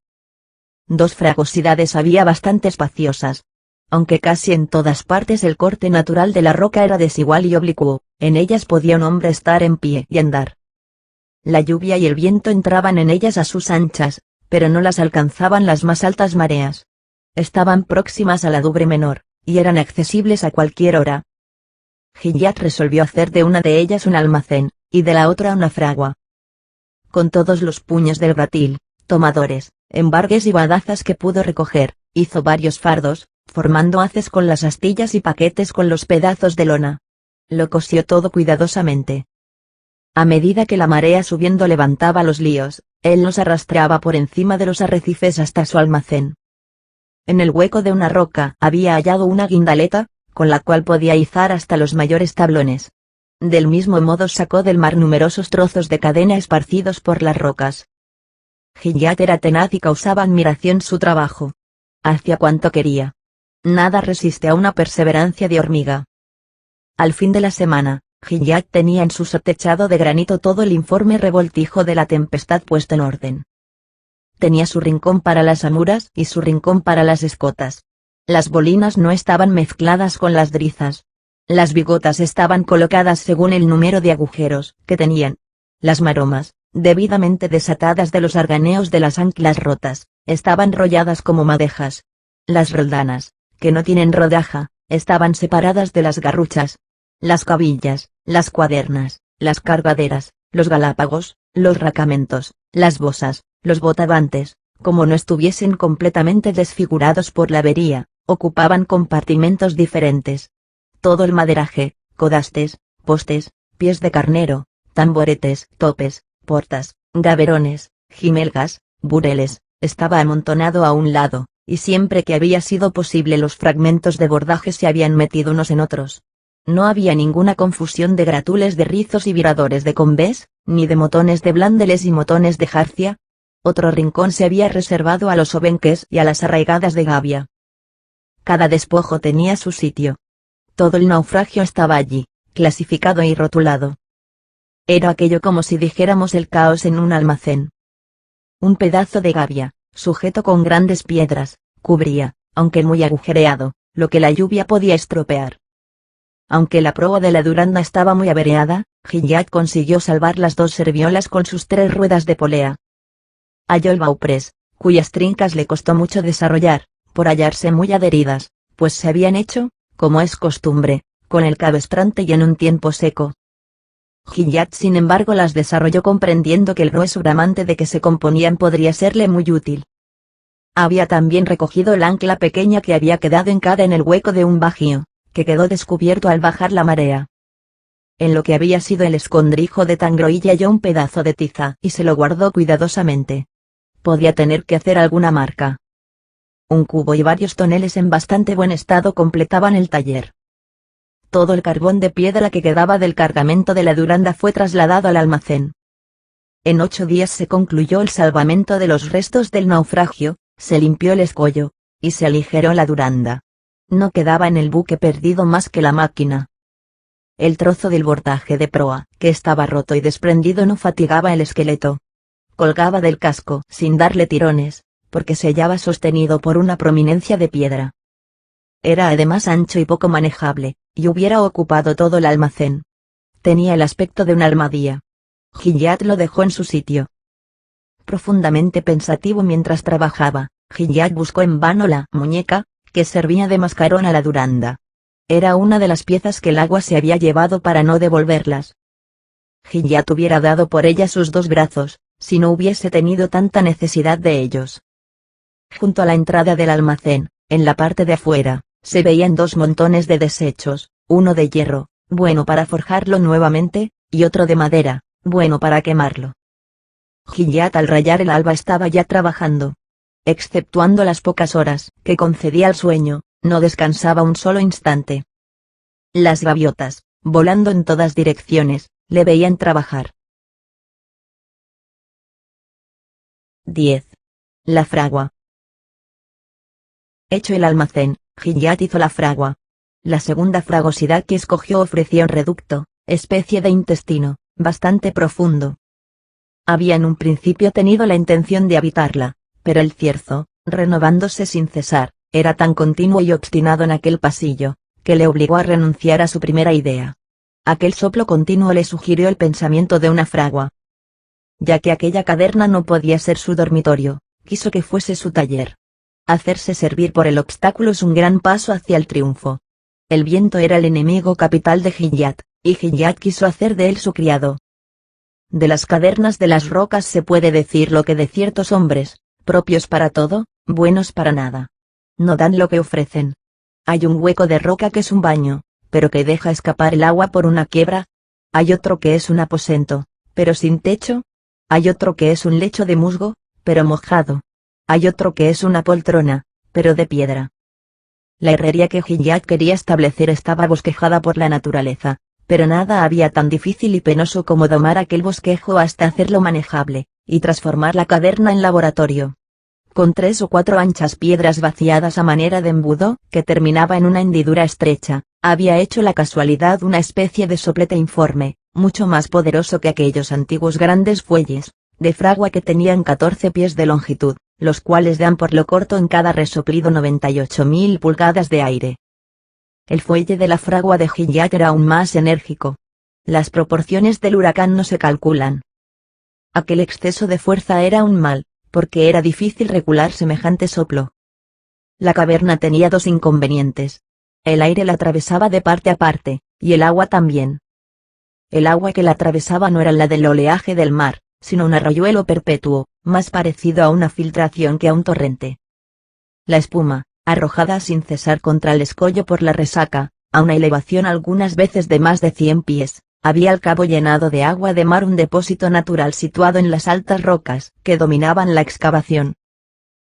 2 fragosidades había bastante espaciosas. Aunque casi en todas partes el corte natural de la roca era desigual y oblicuo, en ellas podía un hombre estar en pie y andar. La lluvia y el viento entraban en ellas a sus anchas, pero no las alcanzaban las más altas mareas. Estaban próximas a la Douvre menor, y eran accesibles a cualquier hora. Gilliatt resolvió hacer de una de ellas un almacén, y de la otra una fragua. Con todos los puños del bratil, tomadores, embargues y badazas que pudo recoger, hizo varios fardos, formando haces con las astillas y paquetes con los pedazos de lona. Lo cosió todo cuidadosamente. A medida que la marea subiendo levantaba los líos, él los arrastraba por encima de los arrecifes hasta su almacén. En el hueco de una roca había hallado una guindaleta, con la cual podía izar hasta los mayores tablones. Del mismo modo sacó del mar numerosos trozos de cadena esparcidos por las rocas. Gilliatt era tenaz y causaba admiración su trabajo. Hacía cuanto quería. Nada resiste a una perseverancia de hormiga. Al fin de la semana, Gilliatt tenía en su techado de granito todo el informe revoltijo de la tempestad puesto en orden. Tenía su rincón para las amuras y su rincón para las escotas. Las bolinas no estaban mezcladas con las drizas. Las bigotas estaban colocadas según el número de agujeros que tenían. Las maromas, debidamente desatadas de los arganeos de las anclas rotas, estaban rolladas como madejas. Las roldanas, que no tienen rodaja, estaban separadas de las garruchas. Las cabillas, las cuadernas, las cargaderas, los galápagos, los racamentos, las bosas, los botavantes, como no estuviesen completamente desfigurados por la avería, ocupaban compartimentos diferentes. Todo el maderaje, codastes, postes, pies de carnero, tamboretes, topes, portas, gaberones, jimelgas, bureles, estaba amontonado a un lado, y siempre que había sido posible los fragmentos de bordaje se habían metido unos en otros. No había ninguna confusión de gratules de rizos y viradores de combés, ni de motones de blandeles y motones de jarcia. Otro rincón se había reservado a los obenques y a las arraigadas de gavia. Cada despojo tenía su sitio. Todo el naufragio estaba allí, clasificado y rotulado. Era aquello como si dijéramos el caos en un almacén. Un pedazo de gavia, sujeto con grandes piedras, cubría, aunque muy agujereado, lo que la lluvia podía estropear. Aunque la proa de la Duranda estaba muy averiada, Gilliatt consiguió salvar las dos serviolas con sus 3 ruedas de polea. Halló el bauprés, cuyas trincas le costó mucho desarrollar, por hallarse muy adheridas, pues se habían hecho, como es costumbre, con el cabestrante y en un tiempo seco. Gilliatt sin embargo las desarrolló comprendiendo que el grueso bramante de que se componían podría serle muy útil. Había también recogido el ancla pequeña que había quedado hincada en el hueco de un bajío, que quedó descubierto al bajar la marea. En lo que había sido el escondrijo de Tangroilla halló un pedazo de tiza y se lo guardó cuidadosamente. Podía tener que hacer alguna marca. Un cubo y varios toneles en bastante buen estado completaban el taller. Todo el carbón de piedra que quedaba del cargamento de la Duranda fue trasladado al almacén. En 8 días se concluyó el salvamento de los restos del naufragio, se limpió el escollo, y se aligeró la Duranda. No quedaba en el buque perdido más que la máquina. El trozo del bordaje de proa, que estaba roto y desprendido, no fatigaba el esqueleto. Colgaba del casco sin darle tirones, porque se hallaba sostenido por una prominencia de piedra. Era además ancho y poco manejable, y hubiera ocupado todo el almacén. Tenía el aspecto de un almadía. Gilliatt lo dejó en su sitio. Profundamente pensativo mientras trabajaba, Gilliatt buscó en vano la muñeca, que servía de mascarón a la Duranda. Era una de las piezas que el agua se había llevado para no devolverlas. Gilliatt hubiera dado por ella sus 2 brazos, si no hubiese tenido tanta necesidad de ellos. Junto a la entrada del almacén, en la parte de afuera, se veían 2 montones de desechos, uno de hierro, bueno para forjarlo nuevamente, y otro de madera, bueno para quemarlo. Gilliatt al rayar el alba estaba ya trabajando. Exceptuando las pocas horas que concedía al sueño, no descansaba un solo instante. Las gaviotas, volando en todas direcciones, le veían trabajar. 10. La fragua. Hecho el almacén, Gilliatt hizo la fragua. La segunda fragosidad que escogió ofrecía un reducto, especie de intestino, bastante profundo. Había en un principio tenido la intención de habitarla, pero el cierzo, renovándose sin cesar, era tan continuo y obstinado en aquel pasillo, que le obligó a renunciar a su primera idea. Aquel soplo continuo le sugirió el pensamiento de una fragua. Ya que aquella caverna no podía ser su dormitorio, quiso que fuese su taller. Hacerse servir por el obstáculo es un gran paso hacia el triunfo. El viento era el enemigo capital de Gilliatt, y Gilliatt quiso hacer de él su criado. De las cavernas de las rocas se puede decir lo que de ciertos hombres, propios para todo, buenos para nada. No dan lo que ofrecen. Hay un hueco de roca que es un baño, pero que deja escapar el agua por una quiebra. Hay otro que es un aposento, pero sin techo. Hay otro que es un lecho de musgo, pero mojado. Hay otro que es una poltrona, pero de piedra. La herrería que Gilliatt quería establecer estaba bosquejada por la naturaleza, pero nada había tan difícil y penoso como domar aquel bosquejo hasta hacerlo manejable, y transformar la caverna en laboratorio. Con 3 o 4 anchas piedras vaciadas a manera de embudo, que terminaba en una hendidura estrecha, había hecho la casualidad una especie de soplete informe, mucho más poderoso que aquellos antiguos grandes fuelles, de fragua que tenían 14 pies de longitud, los cuales dan por lo corto en cada resoplido 98.000 pulgadas de aire. El fuelle de la fragua de Gilliatt era aún más enérgico. Las proporciones del huracán no se calculan. Aquel exceso de fuerza era un mal, porque era difícil regular semejante soplo. La caverna tenía dos inconvenientes. El aire la atravesaba de parte a parte, y el agua también. El agua que la atravesaba no era la del oleaje del mar, sino un arroyuelo perpetuo, más parecido a una filtración que a un torrente. La espuma, arrojada sin cesar contra el escollo por la resaca, a una elevación algunas veces de más de 100 pies, había al cabo llenado de agua de mar un depósito natural situado en las altas rocas que dominaban la excavación.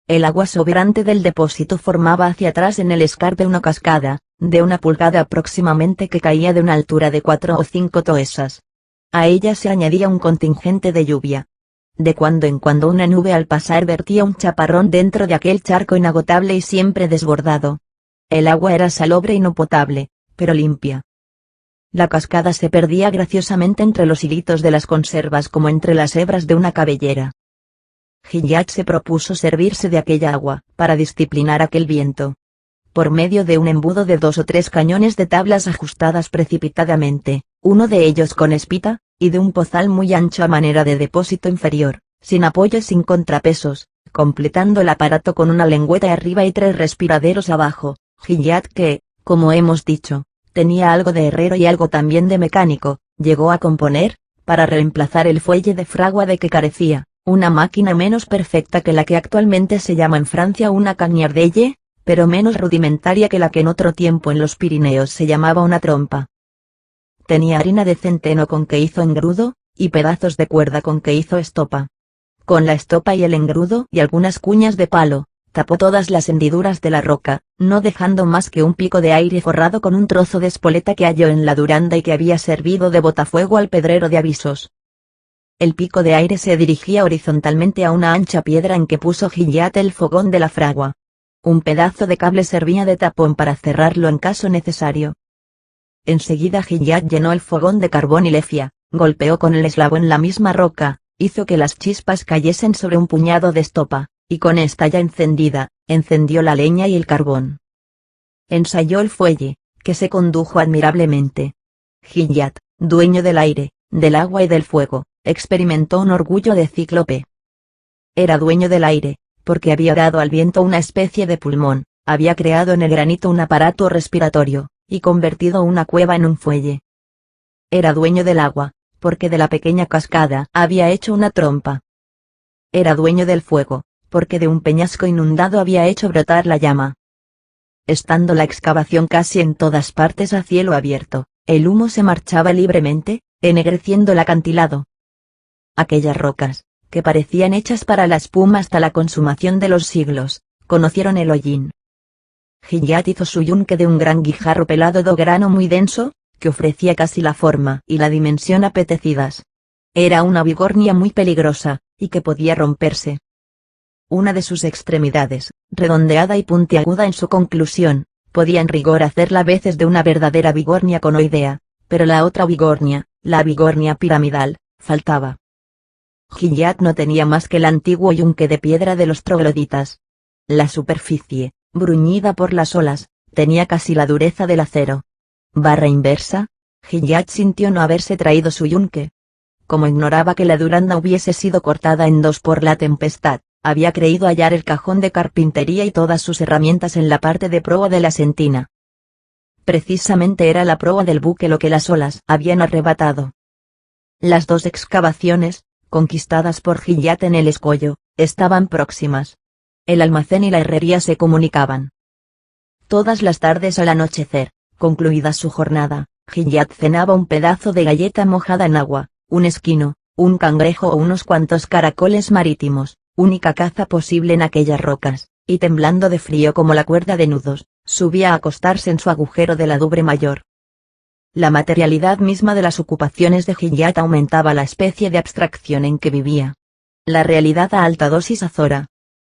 El agua sobrante del depósito formaba hacia atrás en el escarpe una cascada, de 1 pulgada aproximadamente, que caía de una altura de 4 o 5 toesas. A ella se añadía un contingente de lluvia. De cuando en cuando una nube al pasar vertía un chaparrón dentro de aquel charco inagotable y siempre desbordado. El agua era salobre y no potable, pero limpia. La cascada se perdía graciosamente entre los hilitos de las conservas como entre las hebras de una cabellera. Gilliatt se propuso servirse de aquella agua para disciplinar aquel viento. Por medio de un embudo de 2 o 3 cañones de tablas ajustadas precipitadamente, uno de ellos con espita, y de un pozal muy ancho a manera de depósito inferior, sin apoyo y sin contrapesos, completando el aparato con una lengüeta arriba y 3 respiraderos abajo, Gilliatt, que, como hemos dicho, tenía algo de herrero y algo también de mecánico, llegó a componer, para reemplazar el fuelle de fragua de que carecía, una máquina menos perfecta que la que actualmente se llama en Francia una cagnardelle, pero menos rudimentaria que la que en otro tiempo en los Pirineos se llamaba una trompa. Tenía harina de centeno con que hizo engrudo, y pedazos de cuerda con que hizo estopa. Con la estopa y el engrudo y algunas cuñas de palo, tapó todas las hendiduras de la roca, no dejando más que un pico de aire forrado con un trozo de espoleta que halló en la Duranda y que había servido de botafuego al pedrero de Avisos. El pico de aire se dirigía horizontalmente a una ancha piedra en que puso Gilliatt el fogón de la fragua. Un pedazo de cable servía de tapón para cerrarlo en caso necesario. Enseguida Gilliatt llenó el fogón de carbón y lefia, golpeó con el eslavo en la misma roca, hizo que las chispas cayesen sobre un puñado de estopa, y con esta ya encendida, encendió la leña y el carbón. Ensayó el fuelle, que se condujo admirablemente. Gilliatt, dueño del aire, del agua y del fuego, experimentó un orgullo de cíclope. Era dueño del aire, porque había dado al viento una especie de pulmón, había creado en el granito un aparato respiratorio, y convertido una cueva en un fuelle. Era dueño del agua, porque de la pequeña cascada había hecho una trompa. Era dueño del fuego, porque de un peñasco inundado había hecho brotar la llama. Estando la excavación casi en todas partes a cielo abierto, el humo se marchaba libremente, ennegreciendo el acantilado. Aquellas rocas, que parecían hechas para la espuma hasta la consumación de los siglos, conocieron el hollín. Gilliatt hizo su yunque de un gran guijarro pelado de grano muy denso, que ofrecía casi la forma y la dimensión apetecidas. Era una bigornia muy peligrosa, y que podía romperse. Una de sus extremidades, redondeada y puntiaguda en su conclusión, podía en rigor hacerla veces de una verdadera bigornia conoidea, pero la otra bigornia, la bigornia piramidal, faltaba. Gilliatt no tenía más que el antiguo yunque de piedra de los trogloditas. La superficie, bruñida por las olas, tenía casi la dureza del acero. Barra inversa, Gilliatt sintió no haberse traído su yunque. Como ignoraba que la Duranda hubiese sido cortada en 2 por la tempestad, había creído hallar el cajón de carpintería y todas sus herramientas en la parte de proa de la sentina. Precisamente era la proa del buque lo que las olas habían arrebatado. Las 2 excavaciones, conquistadas por Gilliatt en el escollo, estaban próximas. El almacén y la herrería se comunicaban. Todas las tardes al anochecer, concluida su jornada, Gilliatt cenaba un pedazo de galleta mojada en agua, un esquino, un cangrejo o unos cuantos caracoles marítimos, única caza posible en aquellas rocas, y temblando de frío como la cuerda de nudos, subía a acostarse en su agujero de la Doubre Mayor. La materialidad misma de las ocupaciones de Gilliatt aumentaba la especie de abstracción en que vivía. La realidad a alta dosis azora.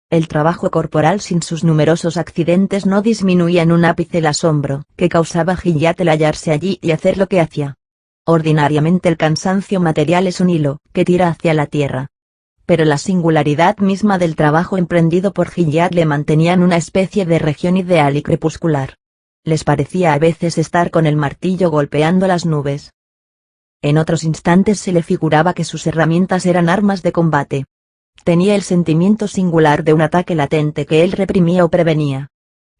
El trabajo corporal sin sus numerosos accidentes no disminuía en un ápice el asombro que causaba Gilliatt el hallarse allí y hacer lo que hacía. Ordinariamente el cansancio material es un hilo que tira hacia la tierra. Pero la singularidad misma del trabajo emprendido por Gilliatt le mantenía en una especie de región ideal y crepuscular. Les parecía a veces estar con el martillo golpeando las nubes. En otros instantes se le figuraba que sus herramientas eran armas de combate. Tenía el sentimiento singular de un ataque latente que él reprimía o prevenía.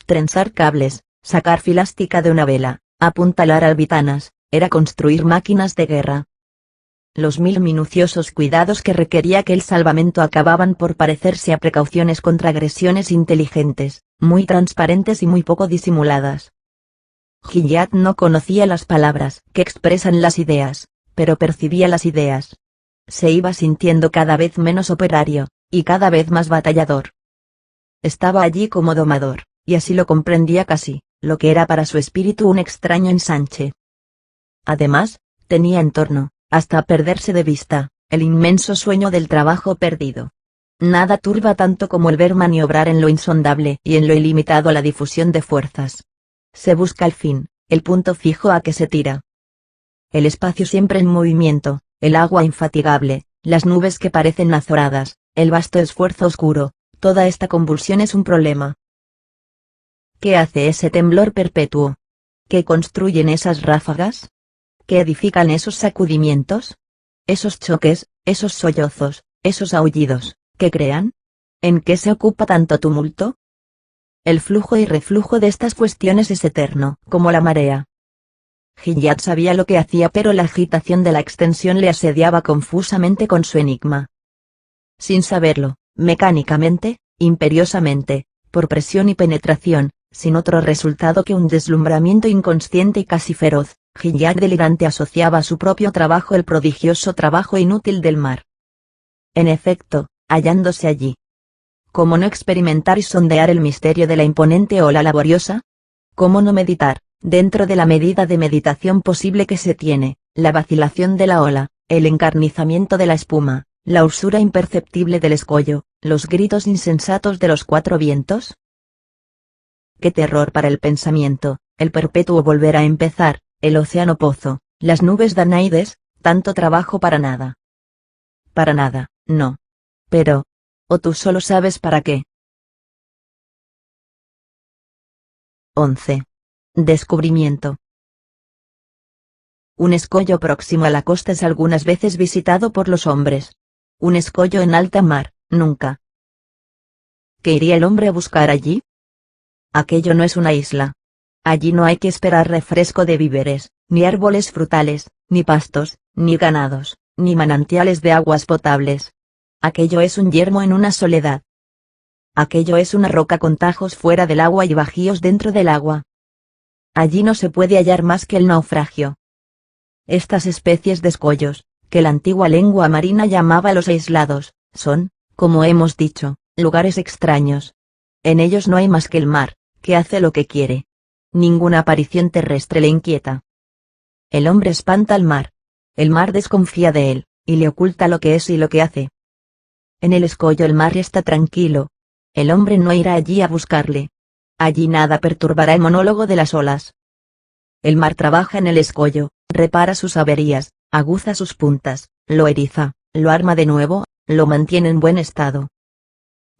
Trenzar cables, sacar filástica de una vela, apuntalar albitanas, era construir máquinas de guerra. Los mil minuciosos cuidados que requería aquel salvamento acababan por parecerse a precauciones contra agresiones inteligentes, muy transparentes y muy poco disimuladas. Gilliatt no conocía las palabras que expresan las ideas, pero percibía las ideas. Se iba sintiendo cada vez menos operario, y cada vez más batallador. Estaba allí como domador, y así lo comprendía casi, lo que era para su espíritu un extraño ensanche. Además, tenía en torno, hasta perderse de vista, el inmenso sueño del trabajo perdido. Nada turba tanto como el ver maniobrar en lo insondable y en lo ilimitado la difusión de fuerzas. Se busca el fin, el punto fijo a que se tira. El espacio siempre en movimiento, el agua infatigable, las nubes que parecen azoradas, el vasto esfuerzo oscuro, toda esta convulsión es un problema. ¿Qué hace ese temblor perpetuo? ¿Qué construyen esas ráfagas? ¿Qué edifican esos sacudimientos? Esos choques, esos sollozos, esos aullidos, ¿qué crean? ¿En qué se ocupa tanto tumulto? El flujo y reflujo de estas cuestiones es eterno, como la marea. Gilliatt sabía lo que hacía, pero la agitación de la extensión le asediaba confusamente con su enigma. Sin saberlo, mecánicamente, imperiosamente, por presión y penetración, sin otro resultado que un deslumbramiento inconsciente y casi feroz, Gilliatt delirante asociaba a su propio trabajo el prodigioso trabajo inútil del mar. En efecto, hallándose allí, ¿cómo no experimentar y sondear el misterio de la imponente ola laboriosa? ¿Cómo no meditar, dentro de la medida de meditación posible que se tiene, la vacilación de la ola, el encarnizamiento de la espuma, la usura imperceptible del escollo, los gritos insensatos de los cuatro vientos? ¡Qué terror para el pensamiento, el perpetuo volver a empezar, el océano pozo, las nubes danaides, tanto trabajo para nada! Para nada, no. Pero, ¿o tú solo sabes para qué? 11. Descubrimiento. Un escollo próximo a la costa es algunas veces visitado por los hombres. Un escollo en alta mar, nunca. ¿Qué iría el hombre a buscar allí? Aquello no es una isla. Allí no hay que esperar refresco de víveres, ni árboles frutales, ni pastos, ni ganados, ni manantiales de aguas potables. Aquello es un yermo en una soledad. Aquello es una roca con tajos fuera del agua y bajíos dentro del agua. Allí no se puede hallar más que el naufragio. Estas especies de escollos, que la antigua lengua marina llamaba los aislados, son, como hemos dicho, lugares extraños. En ellos no hay más que el mar, que hace lo que quiere. Ninguna aparición terrestre le inquieta. El hombre espanta al mar. El mar desconfía de él, y le oculta lo que es y lo que hace. En el escollo el mar está tranquilo. El hombre no irá allí a buscarle. Allí nada perturbará el monólogo de las olas. El mar trabaja en el escollo, repara sus averías, aguza sus puntas, lo eriza, lo arma de nuevo, lo mantiene en buen estado.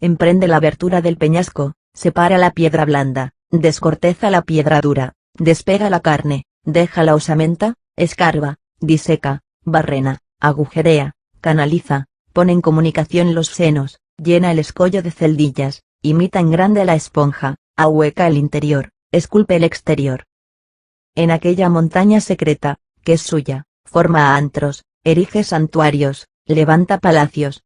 Emprende la abertura del peñasco, separa la piedra blanda, descorteza la piedra dura, despega la carne, deja la osamenta, escarba, diseca, barrena, agujerea, canaliza, pone en comunicación los senos, llena el escollo de celdillas, imita en grande la esponja, ahueca el interior, esculpe el exterior. En aquella montaña secreta, que es suya, forma antros, erige santuarios, levanta palacios.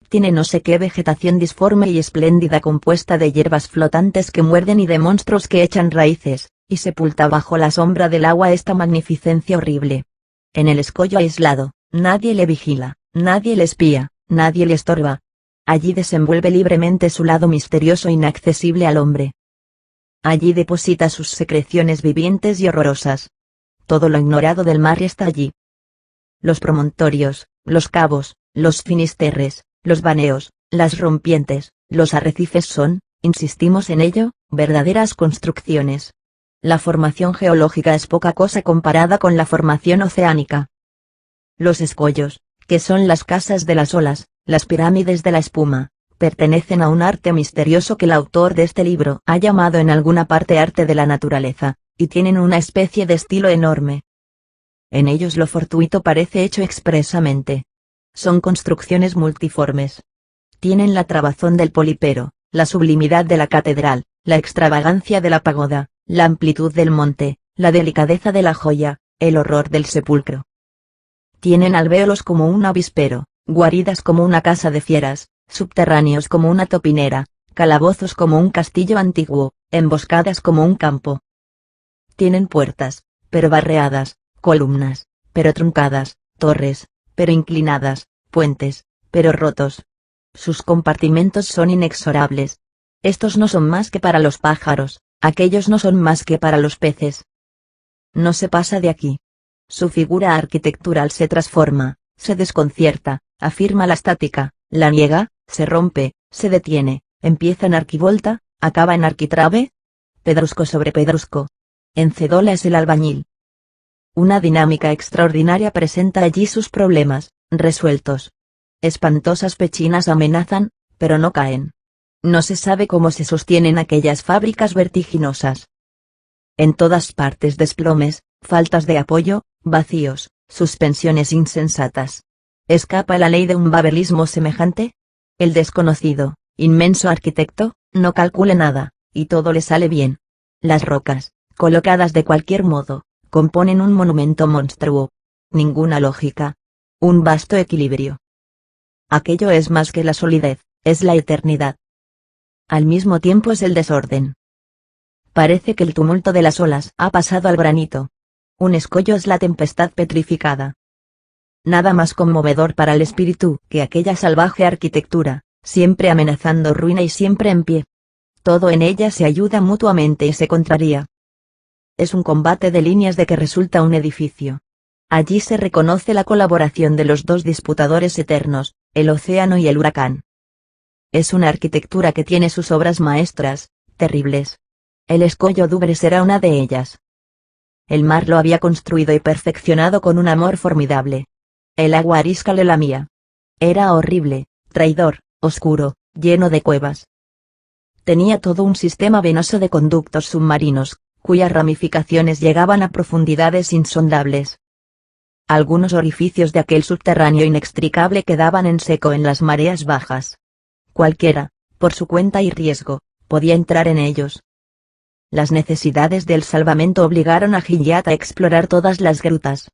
Tiene no sé qué vegetación disforme y espléndida compuesta de hierbas flotantes que muerden y de monstruos que echan raíces, y sepulta bajo la sombra del agua esta magnificencia horrible. En el escollo aislado, nadie le vigila, nadie le espía, nadie le estorba. Allí desenvuelve libremente su lado misterioso inaccesible al hombre. Allí deposita sus secreciones vivientes y horrorosas. Todo lo ignorado del mar está allí. Los promontorios, los cabos, los finisterres, los baneos, las rompientes, los arrecifes son, insistimos en ello, verdaderas construcciones. La formación geológica es poca cosa comparada con la formación oceánica. Los escollos, que son las casas de las olas, las pirámides de la espuma, pertenecen a un arte misterioso que el autor de este libro ha llamado en alguna parte arte de la naturaleza, y tienen una especie de estilo enorme. en ellos lo fortuito parece hecho expresamente. Son construcciones multiformes. Tienen la trabazón del polipero, la sublimidad de la catedral, la extravagancia de la pagoda, la amplitud del monte, la delicadeza de la joya, el horror del sepulcro. Tienen alvéolos como un avispero, guaridas como una casa de fieras, subterráneos como una topinera, calabozos como un castillo antiguo, emboscadas como un campo. Tienen puertas, pero barreadas, columnas, pero truncadas, torres, pero inclinadas, puentes, pero rotos. Sus compartimentos son inexorables. Estos no son más que para los pájaros, aquellos no son más que para los peces. No se pasa de aquí. Su figura arquitectural se transforma, se desconcierta, afirma la estática, la niega, se rompe, se detiene, empieza en arquivolta, acaba en arquitrabe. Pedrusco sobre pedrusco. Encedola es el albañil. Una dinámica extraordinaria presenta allí sus problemas, resueltos. Espantosas pechinas amenazan, pero no caen. No se sabe cómo se sostienen aquellas fábricas vertiginosas. En todas partes desplomes, faltas de apoyo, vacíos, suspensiones insensatas. ¿Escapa la ley de un babelismo semejante? El desconocido, inmenso arquitecto, no calcula nada, y todo le sale bien. Las rocas, colocadas de cualquier modo, componen un monumento monstruo. Ninguna lógica. Un vasto equilibrio. Aquello es más que la solidez, es la eternidad. Al mismo tiempo es el desorden. Parece que el tumulto de las olas ha pasado al granito. Un escollo es la tempestad petrificada. Nada más conmovedor para el espíritu que aquella salvaje arquitectura, siempre amenazando ruina y siempre en pie. Todo en ella se ayuda mutuamente y se contraría. Es un combate de líneas de que resulta un edificio. Allí se reconoce la colaboración de los dos disputadores eternos, el océano y el huracán. Es una arquitectura que tiene sus obras maestras, terribles. El escollo Dúvere será una de ellas. El mar lo había construido y perfeccionado con un amor formidable. El agua arisca le lamía. Era horrible, traidor, oscuro, lleno de cuevas. Tenía todo un sistema venoso de conductos submarinos, cuyas ramificaciones llegaban a profundidades insondables. Algunos orificios de aquel subterráneo inextricable quedaban en seco en las mareas bajas. Cualquiera, por su cuenta y riesgo, podía entrar en ellos. Las necesidades del salvamento obligaron a Gilliatt a explorar todas las grutas.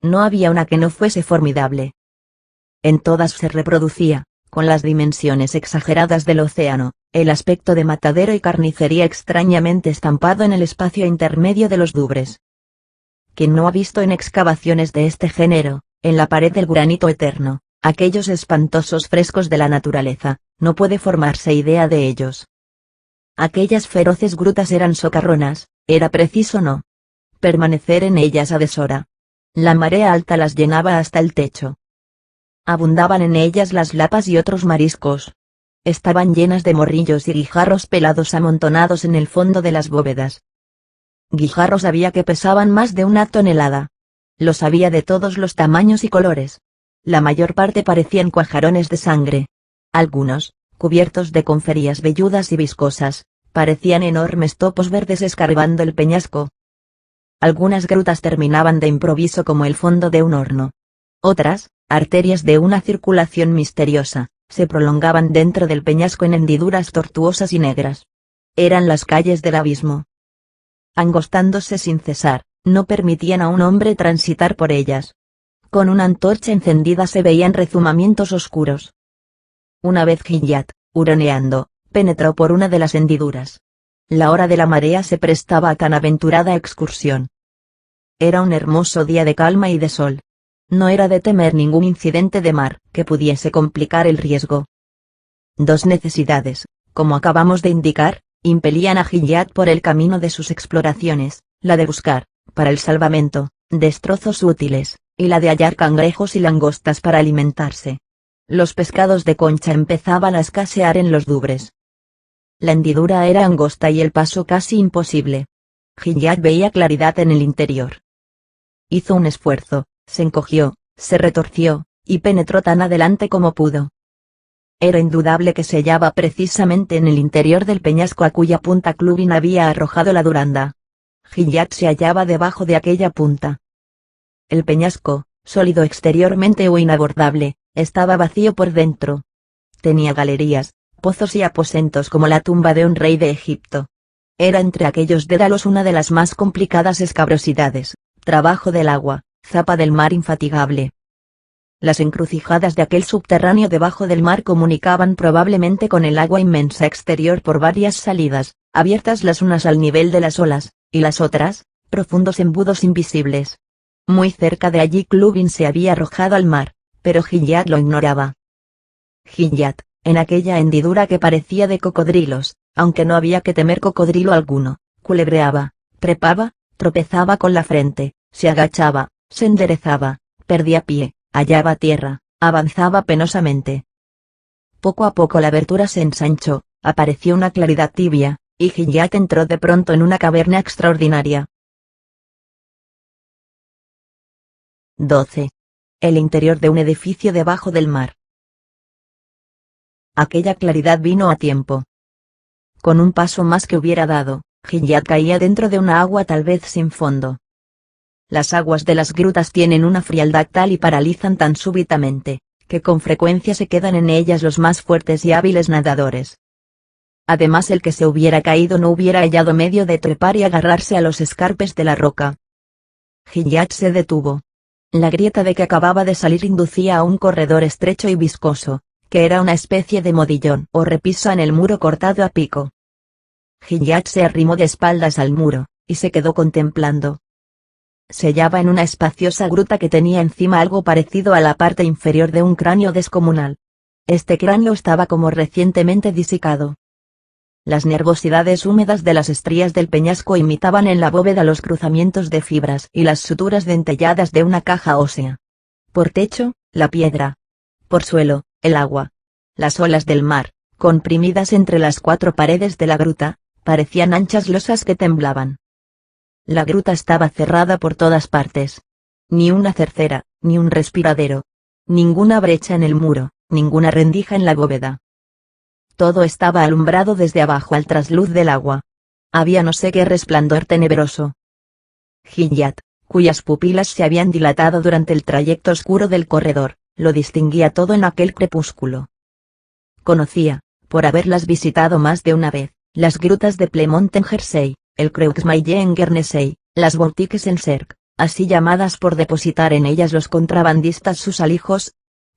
No había una que no fuese formidable. En todas se reproducía, con las dimensiones exageradas del océano, el aspecto de matadero y carnicería extrañamente estampado en el espacio intermedio de los Douvres. Quien no ha visto en excavaciones de este género, en la pared del granito eterno, aquellos espantosos frescos de la naturaleza, no puede formarse idea de ellos. Aquellas feroces grutas eran socarronas, era preciso no permanecer en ellas a deshora. La marea alta las llenaba hasta el techo. Abundaban en ellas las lapas y otros mariscos. Estaban llenas de morrillos y guijarros pelados amontonados en el fondo de las bóvedas. Guijarros había que pesaban más de 1 tonelada. Los había de todos los tamaños y colores. La mayor parte parecían cuajarones de sangre. Algunos, cubiertos de conferías velludas y viscosas, parecían enormes topos verdes escarbando el peñasco. Algunas grutas terminaban de improviso como el fondo de un horno. Otras, arterias de una circulación misteriosa, se prolongaban dentro del peñasco en hendiduras tortuosas y negras. Eran las calles del abismo. Angostándose sin cesar, no permitían a un hombre transitar por ellas. Con una antorcha encendida se veían rezumamientos oscuros. Una vez Gilliatt, huroneando, penetró por una de las hendiduras. La hora de la marea se prestaba a tan aventurada excursión. Era un hermoso día de calma y de sol. No era de temer ningún incidente de mar que pudiese complicar el riesgo. Dos necesidades, como acabamos de indicar, impelían a Gilliatt por el camino de sus exploraciones, la de buscar, para el salvamento, destrozos útiles, y la de hallar cangrejos y langostas para alimentarse. Los pescados de concha empezaban a escasear en los Douvres. La hendidura era angosta y el paso casi imposible. Gilliatt veía claridad en el interior. Hizo un esfuerzo, se encogió, se retorció, y penetró tan adelante como pudo. Era indudable que se hallaba precisamente en el interior del peñasco a cuya punta Clubin había arrojado la Duranda. Gilliatt se hallaba debajo de aquella punta. El peñasco, sólido exteriormente o inabordable, estaba vacío por dentro. Tenía galerías, pozos y aposentos como la tumba de un rey de Egipto. Era entre aquellos dédalos una de las más complicadas escabrosidades, trabajo del agua, zapa del mar infatigable. Las encrucijadas de aquel subterráneo debajo del mar comunicaban probablemente con el agua inmensa exterior por varias salidas, abiertas las unas al nivel de las olas, y las otras, profundos embudos invisibles. Muy cerca de allí Clubin se había arrojado al mar, pero Gilliatt lo ignoraba. Gilliatt, en aquella hendidura que parecía de cocodrilos, aunque no había que temer cocodrilo alguno, culebreaba, trepaba, tropezaba con la frente, se agachaba, se enderezaba, perdía pie, hallaba tierra, avanzaba penosamente. Poco a poco la abertura se ensanchó, apareció una claridad tibia, y Gilliatt entró de pronto en una caverna extraordinaria. 12. El interior de un edificio debajo del mar. Aquella claridad vino a tiempo. Con un paso más que hubiera dado, Gilliatt caía dentro de una agua tal vez sin fondo. Las aguas de las grutas tienen una frialdad tal y paralizan tan súbitamente, que con frecuencia se quedan en ellas los más fuertes y hábiles nadadores. Además el que se hubiera caído no hubiera hallado medio de trepar y agarrarse a los escarpes de la roca. Gilliatt se detuvo. La grieta de que acababa de salir inducía a un corredor estrecho y viscoso, que era una especie de modillón o repisa en el muro cortado a pico. Gilliatt se arrimó de espaldas al muro, y se quedó contemplando. Se hallaba en una espaciosa gruta que tenía encima algo parecido a la parte inferior de un cráneo descomunal. Este cráneo estaba como recientemente disecado. Las nervosidades húmedas de las estrías del peñasco imitaban en la bóveda los cruzamientos de fibras y las suturas dentelladas de una caja ósea. Por techo, la piedra. Por suelo, el agua. Las olas del mar, comprimidas entre las cuatro paredes de la gruta, parecían anchas losas que temblaban. La gruta estaba cerrada por todas partes. Ni una cercera, ni un respiradero. Ninguna brecha en el muro, ninguna rendija en la bóveda. Todo estaba alumbrado desde abajo al trasluz del agua. Había no sé qué resplandor tenebroso. Gilliatt, cuyas pupilas se habían dilatado durante el trayecto oscuro del corredor, lo distinguía todo en aquel crepúsculo. Conocía, por haberlas visitado más de una vez, las grutas de Plemont en Jersey, el Creuxmaille en Guernesey, las boutiques en Serc, así llamadas por depositar en ellas los contrabandistas sus alijos,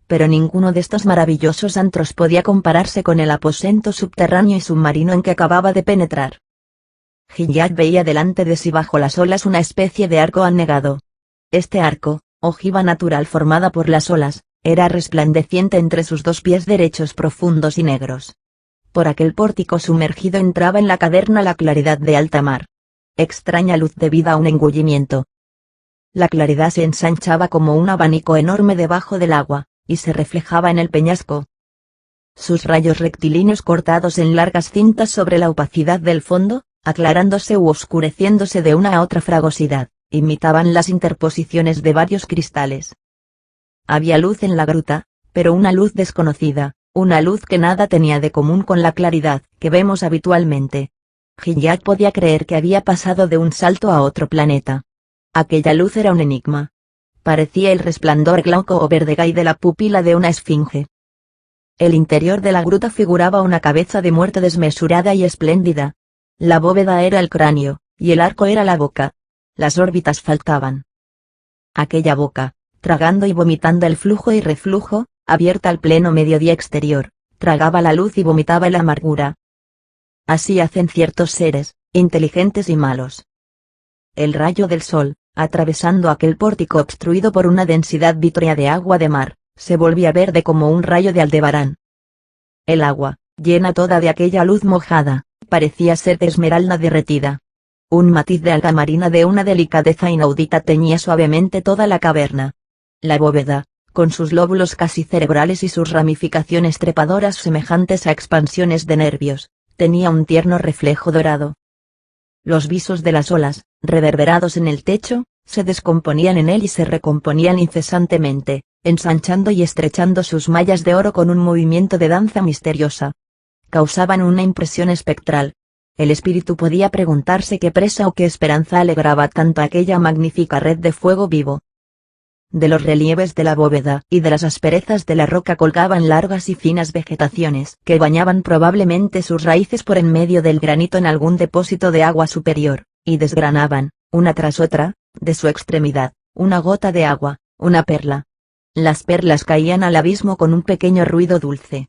pero ninguno de estos maravillosos antros podía compararse con el aposento subterráneo y submarino en que acababa de penetrar. Gilliatt veía delante de sí bajo las olas una especie de arco anegado. Este arco, ojiva natural formada por las olas, era resplandeciente entre sus dos pies derechos profundos y negros. Por aquel pórtico sumergido entraba en la caverna la claridad de alta mar. Extraña luz debida a un engullimiento. La claridad se ensanchaba como un abanico enorme debajo del agua, y se reflejaba en el peñasco. Sus rayos rectilíneos cortados en largas cintas sobre la opacidad del fondo, aclarándose u oscureciéndose de una a otra fragosidad, imitaban las interposiciones de varios cristales. Había luz en la gruta, pero una luz desconocida, una luz que nada tenía de común con la claridad que vemos habitualmente. Gilliatt podía creer que había pasado de un salto a otro planeta. Aquella luz era un enigma. Parecía el resplandor glauco o verde gay de la pupila de una esfinge. El interior de la gruta figuraba una cabeza de muerte desmesurada y espléndida. La bóveda era el cráneo, y el arco era la boca. Las órbitas faltaban. Aquella boca, tragando y vomitando el flujo y reflujo, abierta al pleno mediodía exterior, tragaba la luz y vomitaba la amargura. Así hacen ciertos seres, inteligentes y malos. El rayo del sol, atravesando aquel pórtico obstruido por una densidad vítrea de agua de mar, se volvía verde como un rayo de Aldebarán. El agua, llena toda de aquella luz mojada, parecía ser de esmeralda derretida. Un matiz de alga marina de una delicadeza inaudita teñía suavemente toda la caverna. La bóveda, con sus lóbulos casi cerebrales y sus ramificaciones trepadoras semejantes a expansiones de nervios, tenía un tierno reflejo dorado. Los visos de las olas, reverberados en el techo, se descomponían en él y se recomponían incesantemente, ensanchando y estrechando sus mallas de oro con un movimiento de danza misteriosa. Causaban una impresión espectral. El espíritu podía preguntarse qué presa o qué esperanza alegraba tanto aquella magnífica red de fuego vivo. de los relieves de la bóveda y de las asperezas de la roca colgaban largas y finas vegetaciones que bañaban probablemente sus raíces por en medio del granito en algún depósito de agua superior, y desgranaban, una tras otra, de su extremidad, una gota de agua, una perla. Las perlas caían al abismo con un pequeño ruido dulce.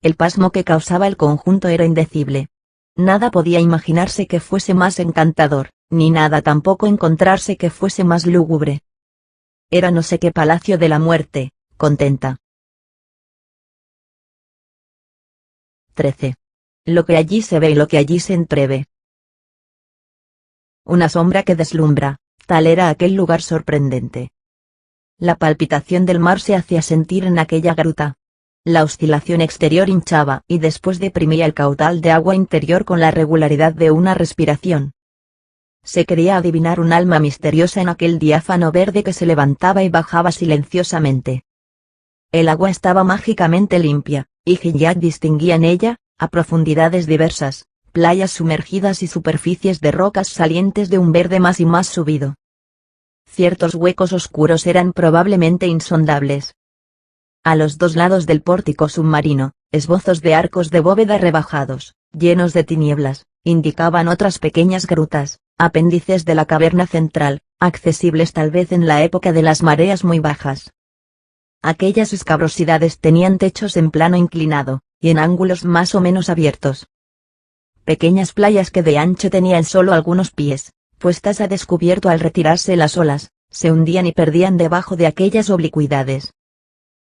El pasmo que causaba el conjunto era indecible. Nada podía imaginarse que fuese más encantador, ni nada tampoco encontrarse que fuese más lúgubre. Era no sé qué palacio de la muerte, contenta. 13. Lo que allí se ve y lo que allí se entreve. Una sombra que deslumbra, tal era aquel lugar sorprendente. La palpitación del mar se hacía sentir en aquella gruta. La oscilación exterior hinchaba y después deprimía el caudal de agua interior con la regularidad de una respiración. Se quería adivinar un alma misteriosa en aquel diáfano verde que se levantaba y bajaba silenciosamente. El agua estaba mágicamente limpia, y Gilliatt distinguía en ella, a profundidades diversas, playas sumergidas y superficies de rocas salientes de un verde más y más subido. Ciertos huecos oscuros eran probablemente insondables. A los dos lados del pórtico submarino, esbozos de arcos de bóveda rebajados, llenos de tinieblas, indicaban otras pequeñas grutas, apéndices de la caverna central, accesibles tal vez en la época de las mareas muy bajas. Aquellas escabrosidades tenían techos en plano inclinado, y en ángulos más o menos abiertos. Pequeñas playas que de ancho tenían solo algunos pies, puestas a descubierto al retirarse las olas, se hundían y perdían debajo de aquellas oblicuidades.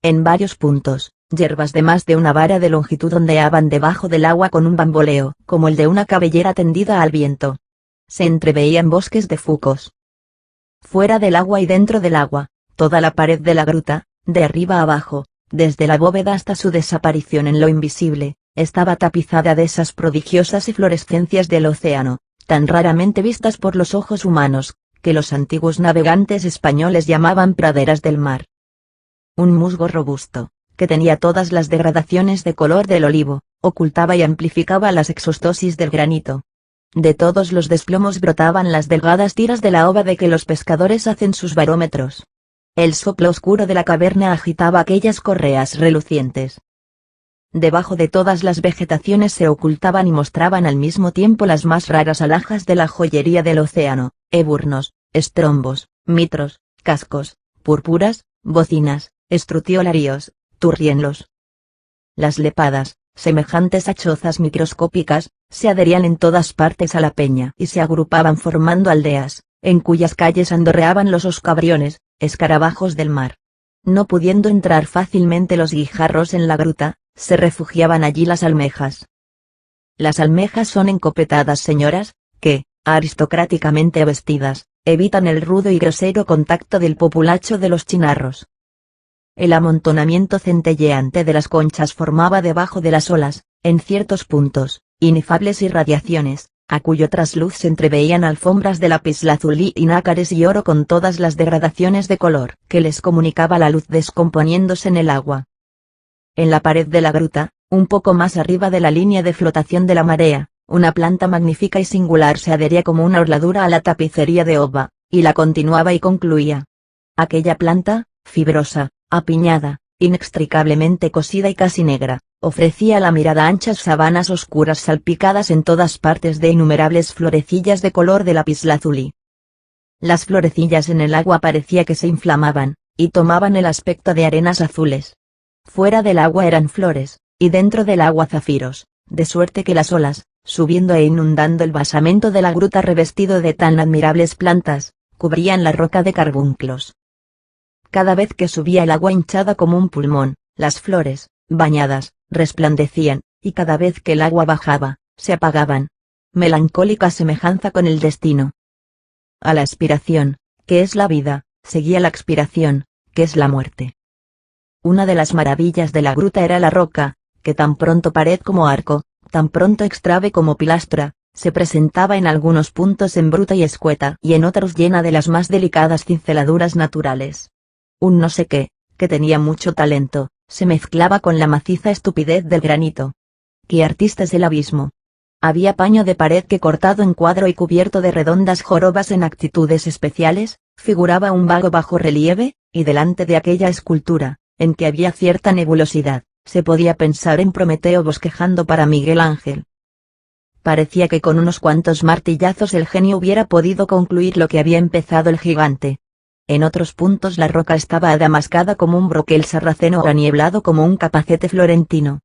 En varios puntos, hierbas de más de una vara de longitud ondeaban debajo del agua con un bamboleo, como el de una cabellera tendida al viento. Se entreveían bosques de fucos. Fuera del agua y dentro del agua, toda la pared de la gruta, de arriba a abajo, desde la bóveda hasta su desaparición en lo invisible, estaba tapizada de esas prodigiosas eflorescencias del océano, tan raramente vistas por los ojos humanos, que los antiguos navegantes españoles llamaban praderas del mar. Un musgo robusto, que tenía todas las degradaciones de color del olivo, ocultaba y amplificaba las exostosis del granito. De todos los desplomos brotaban las delgadas tiras de la ova de que los pescadores hacen sus barómetros. El soplo oscuro de la caverna agitaba aquellas correas relucientes. Debajo de todas las vegetaciones se ocultaban y mostraban al mismo tiempo las más raras alhajas de la joyería del océano, eburnos, estrombos, mitros, cascos, púrpuras, bocinas, estrutiolarios, turrienlos. Las lepadas, semejantes a chozas microscópicas, se adherían en todas partes a la peña y se agrupaban formando aldeas, en cuyas calles andorreaban los oscabriones, escarabajos del mar. No pudiendo entrar fácilmente los guijarros en la gruta, se refugiaban allí las almejas. Las almejas son encopetadas señoras, que, aristocráticamente vestidas, evitan el rudo y grosero contacto del populacho de los chinarros. El amontonamiento centelleante de las conchas formaba debajo de las olas, en ciertos puntos, inefables irradiaciones, a cuyo trasluz se entreveían alfombras de lapislázuli y nácares y oro con todas las degradaciones de color que les comunicaba la luz descomponiéndose en el agua. En la pared de la gruta, un poco más arriba de la línea de flotación de la marea, una planta magnífica y singular se adhería como una orladura a la tapicería de ova, y la continuaba y concluía. Aquella planta, fibrosa, apiñada, inextricablemente cosida y casi negra, ofrecía a la mirada anchas sabanas oscuras salpicadas en todas partes de innumerables florecillas de color de lapislázuli. Las florecillas en el agua parecía que se inflamaban, y tomaban el aspecto de arenas azules. Fuera del agua eran flores, y dentro del agua zafiros, de suerte que las olas, subiendo e inundando el basamento de la gruta revestido de tan admirables plantas, cubrían la roca de carbunclos. Cada vez que subía el agua hinchada como un pulmón, las flores, bañadas, resplandecían, y cada vez que el agua bajaba, se apagaban. Melancólica semejanza con el destino. A la expiración, que es la vida, seguía la expiración, que es la muerte. Una de las maravillas de la gruta era la roca, que tan pronto pared como arco, tan pronto extrave como pilastra, se presentaba en algunos puntos en bruta y escueta y en otros llena de las más delicadas cinceladuras naturales. Un no sé qué, que tenía mucho talento, se mezclaba con la maciza estupidez del granito. ¡Qué artista es el abismo! Había paño de pared que, cortado en cuadro y cubierto de redondas jorobas en actitudes especiales, figuraba un vago bajorrelieve, y delante de aquella escultura, en que había cierta nebulosidad, se podía pensar en Prometeo bosquejando para Miguel Ángel. Parecía que con unos cuantos martillazos el genio hubiera podido concluir lo que había empezado el gigante. En otros puntos la roca estaba adamascada como un broquel sarraceno o anielado como un capacete florentino.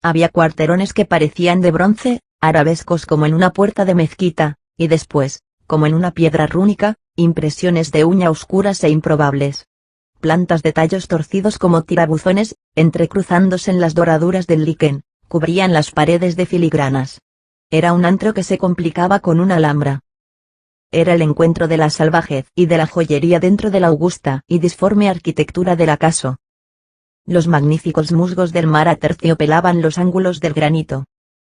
Había cuarterones que parecían de bronce, arabescos como en una puerta de mezquita, y después, como en una piedra rúnica, impresiones de uña oscuras e improbables. Plantas de tallos torcidos como tirabuzones, entrecruzándose en las doraduras del liquen, cubrían las paredes de filigranas. Era un antro que se complicaba con una alhambra. Era el encuentro de la salvajez y de la joyería dentro de la augusta y disforme arquitectura del acaso. Los magníficos musgos del mar aterciopelaban los ángulos del granito.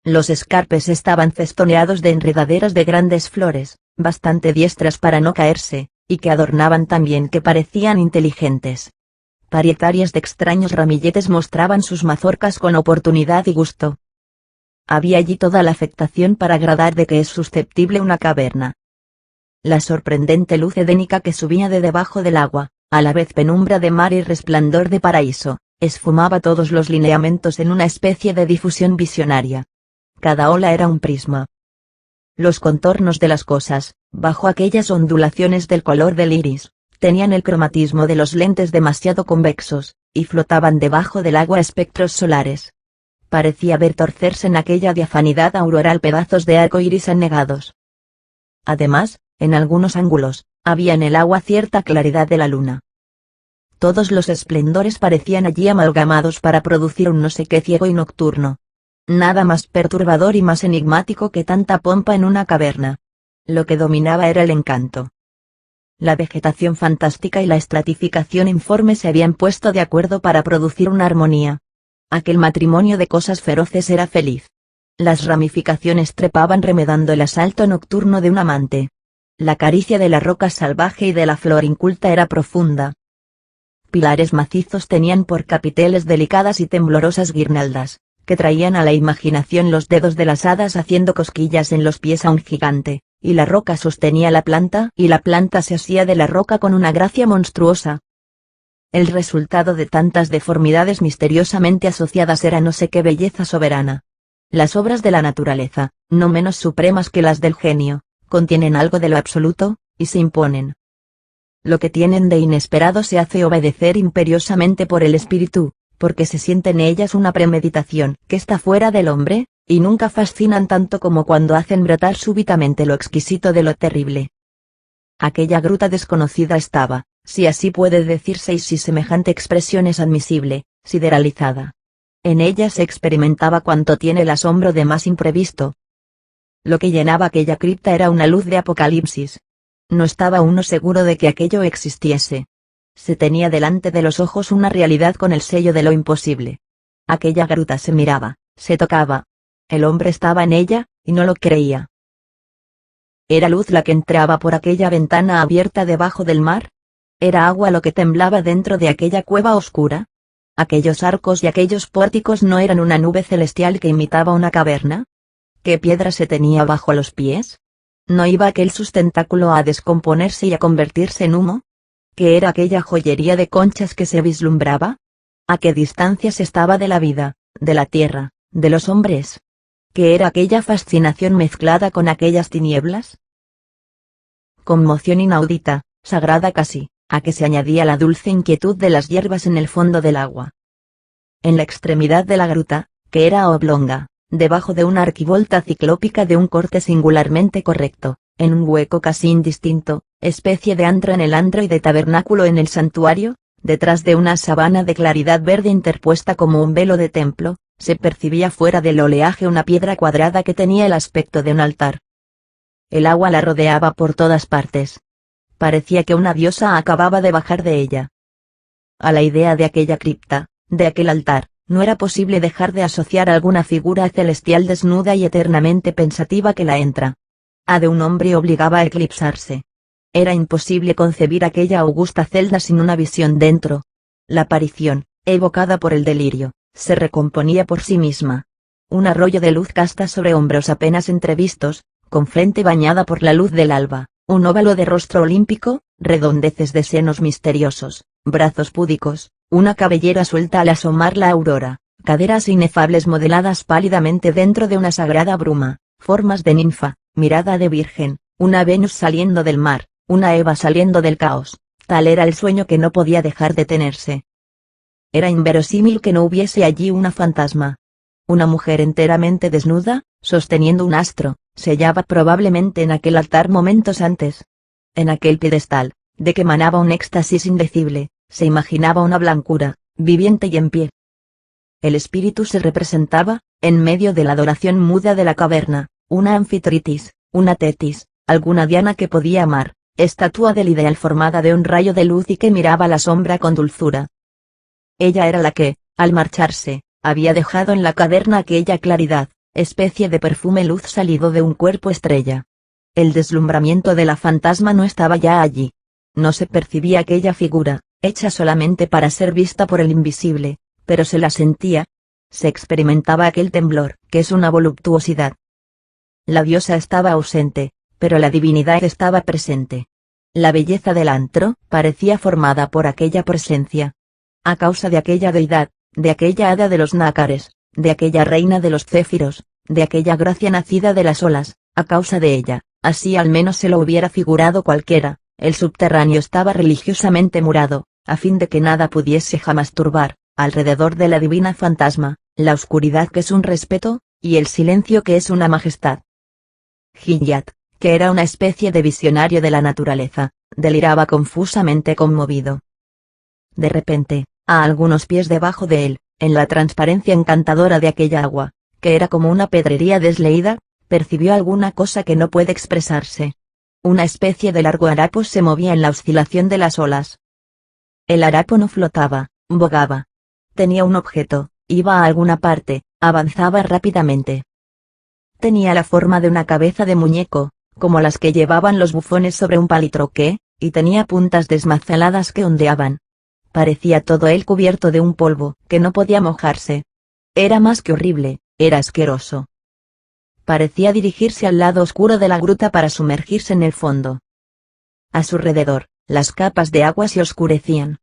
Los escarpes estaban festoneados de enredaderas de grandes flores, bastante diestras para no caerse, y que adornaban también que parecían inteligentes. Parietarias de extraños ramilletes mostraban sus mazorcas con oportunidad y gusto. Había allí toda la afectación para agradar de que es susceptible una caverna. La sorprendente luz edénica que subía de debajo del agua, a la vez penumbra de mar y resplandor de paraíso, esfumaba todos los lineamentos en una especie de difusión visionaria. Cada ola era un prisma. Los contornos de las cosas, bajo aquellas ondulaciones del color del iris, tenían el cromatismo de los lentes demasiado convexos, y flotaban debajo del agua espectros solares. Parecía ver torcerse en aquella diafanidad auroral pedazos de arco iris anegados. Además, en algunos ángulos, había en el agua cierta claridad de la luna. Todos los esplendores parecían allí amalgamados para producir un no sé qué ciego y nocturno. Nada más perturbador y más enigmático que tanta pompa en una caverna. Lo que dominaba era el encanto. La vegetación fantástica y la estratificación informe se habían puesto de acuerdo para producir una armonía. Aquel matrimonio de cosas feroces era feliz. Las ramificaciones trepaban remedando el asalto nocturno de un amante. La caricia de la roca salvaje y de la flor inculta era profunda. Pilares macizos tenían por capiteles delicadas y temblorosas guirnaldas, que traían a la imaginación los dedos de las hadas haciendo cosquillas en los pies a un gigante, y la roca sostenía la planta y la planta se asía de la roca con una gracia monstruosa. El resultado de tantas deformidades misteriosamente asociadas era no sé qué belleza soberana. Las obras de la naturaleza, no menos supremas que las del genio, contienen algo de lo absoluto, y se imponen. Lo que tienen de inesperado se hace obedecer imperiosamente por el espíritu, porque se siente en ellas una premeditación que está fuera del hombre, y nunca fascinan tanto como cuando hacen brotar súbitamente lo exquisito de lo terrible. Aquella gruta desconocida estaba, si así puede decirse y si semejante expresión es admisible, sideralizada. En ella se experimentaba cuanto tiene el asombro de más imprevisto. Lo que llenaba aquella cripta era una luz de apocalipsis. No estaba uno seguro de que aquello existiese. Se tenía delante de los ojos una realidad con el sello de lo imposible. Aquella gruta se miraba, se tocaba. El hombre estaba en ella, y no lo creía. ¿Era luz la que entraba por aquella ventana abierta debajo del mar? ¿Era agua lo que temblaba dentro de aquella cueva oscura? ¿Aquellos arcos y aquellos pórticos no eran una nube celestial que imitaba una caverna? ¿Qué piedra se tenía bajo los pies? ¿No iba aquel sustentáculo a descomponerse y a convertirse en humo? ¿Qué era aquella joyería de conchas que se vislumbraba? ¿A qué distancias estaba de la vida, de la tierra, de los hombres? ¿Qué era aquella fascinación mezclada con aquellas tinieblas? Conmoción inaudita, sagrada casi, a que se añadía la dulce inquietud de las hierbas en el fondo del agua. En la extremidad de la gruta, que era oblonga, debajo de una arquivolta ciclópica de un corte singularmente correcto, en un hueco casi indistinto, especie de antro en el antro y de tabernáculo en el santuario, detrás de una sabana de claridad verde interpuesta como un velo de templo, se percibía fuera del oleaje una piedra cuadrada que tenía el aspecto de un altar. El agua la rodeaba por todas partes. Parecía que una diosa acababa de bajar de ella. A la idea de aquella cripta, de aquel altar, no era posible dejar de asociar alguna figura celestial desnuda y eternamente pensativa que la entra. A de un hombre obligaba a eclipsarse. Era imposible concebir aquella augusta celda sin una visión dentro. La aparición, evocada por el delirio, se recomponía por sí misma. un arroyo de luz casta sobre hombros apenas entrevistos, con frente bañada por la luz del alba, un óvalo de rostro olímpico, redondeces de senos misteriosos, brazos púdicos, una cabellera suelta al asomar la aurora, caderas inefables modeladas pálidamente dentro de una sagrada bruma, formas de ninfa, mirada de virgen, una Venus saliendo del mar, una Eva saliendo del caos. Tal era el sueño que no podía dejar de tenerse. Era inverosímil que no hubiese allí una fantasma. Una mujer enteramente desnuda, sosteniendo un astro, se hallaba probablemente en aquel altar momentos antes. En aquel pedestal, de que emanaba un éxtasis indecible, se imaginaba una blancura, viviente y en pie. El espíritu se representaba, en medio de la adoración muda de la caverna, una Anfitritis, una Tetis, alguna Diana que podía amar, estatua del ideal formada de un rayo de luz y que miraba la sombra con dulzura. Ella era la que, al marcharse, había dejado en la caverna aquella claridad, especie de perfume luz salido de un cuerpo estrella. El deslumbramiento de la fantasma no estaba ya allí. No se percibía aquella figura, hecha solamente para ser vista por el invisible, pero se la sentía. Se experimentaba aquel temblor, que es una voluptuosidad. La diosa estaba ausente, pero la divinidad estaba presente. La belleza del antro parecía formada por aquella presencia. A causa de aquella deidad, de aquella hada de los nácares, de aquella reina de los céfiros, de aquella gracia nacida de las olas, a causa de ella, así al menos se lo hubiera figurado cualquiera, el subterráneo estaba religiosamente murado, a fin de que nada pudiese jamás turbar, alrededor de la divina fantasma, la oscuridad que es un respeto, y el silencio que es una majestad. Gilliatt, que era una especie de visionario de la naturaleza, deliraba confusamente conmovido. De repente, a algunos pies debajo de él, en la transparencia encantadora de aquella agua, que era como una pedrería desleída, percibió alguna cosa que no puede expresarse. Una especie de largo harapo se movía en la oscilación de las olas. El harapo no flotaba, bogaba. Tenía un objeto, iba a alguna parte, avanzaba rápidamente. Tenía la forma de una cabeza de muñeco, como las que llevaban los bufones sobre un palitroque, y tenía puntas desmazaladas que ondeaban. Parecía todo él cubierto de un polvo, que no podía mojarse. Era más que horrible, era asqueroso. Parecía dirigirse al lado oscuro de la gruta para sumergirse en el fondo. A su alrededor, las capas de agua se oscurecían.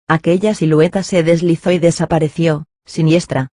Aquella silueta se deslizó y desapareció, siniestra,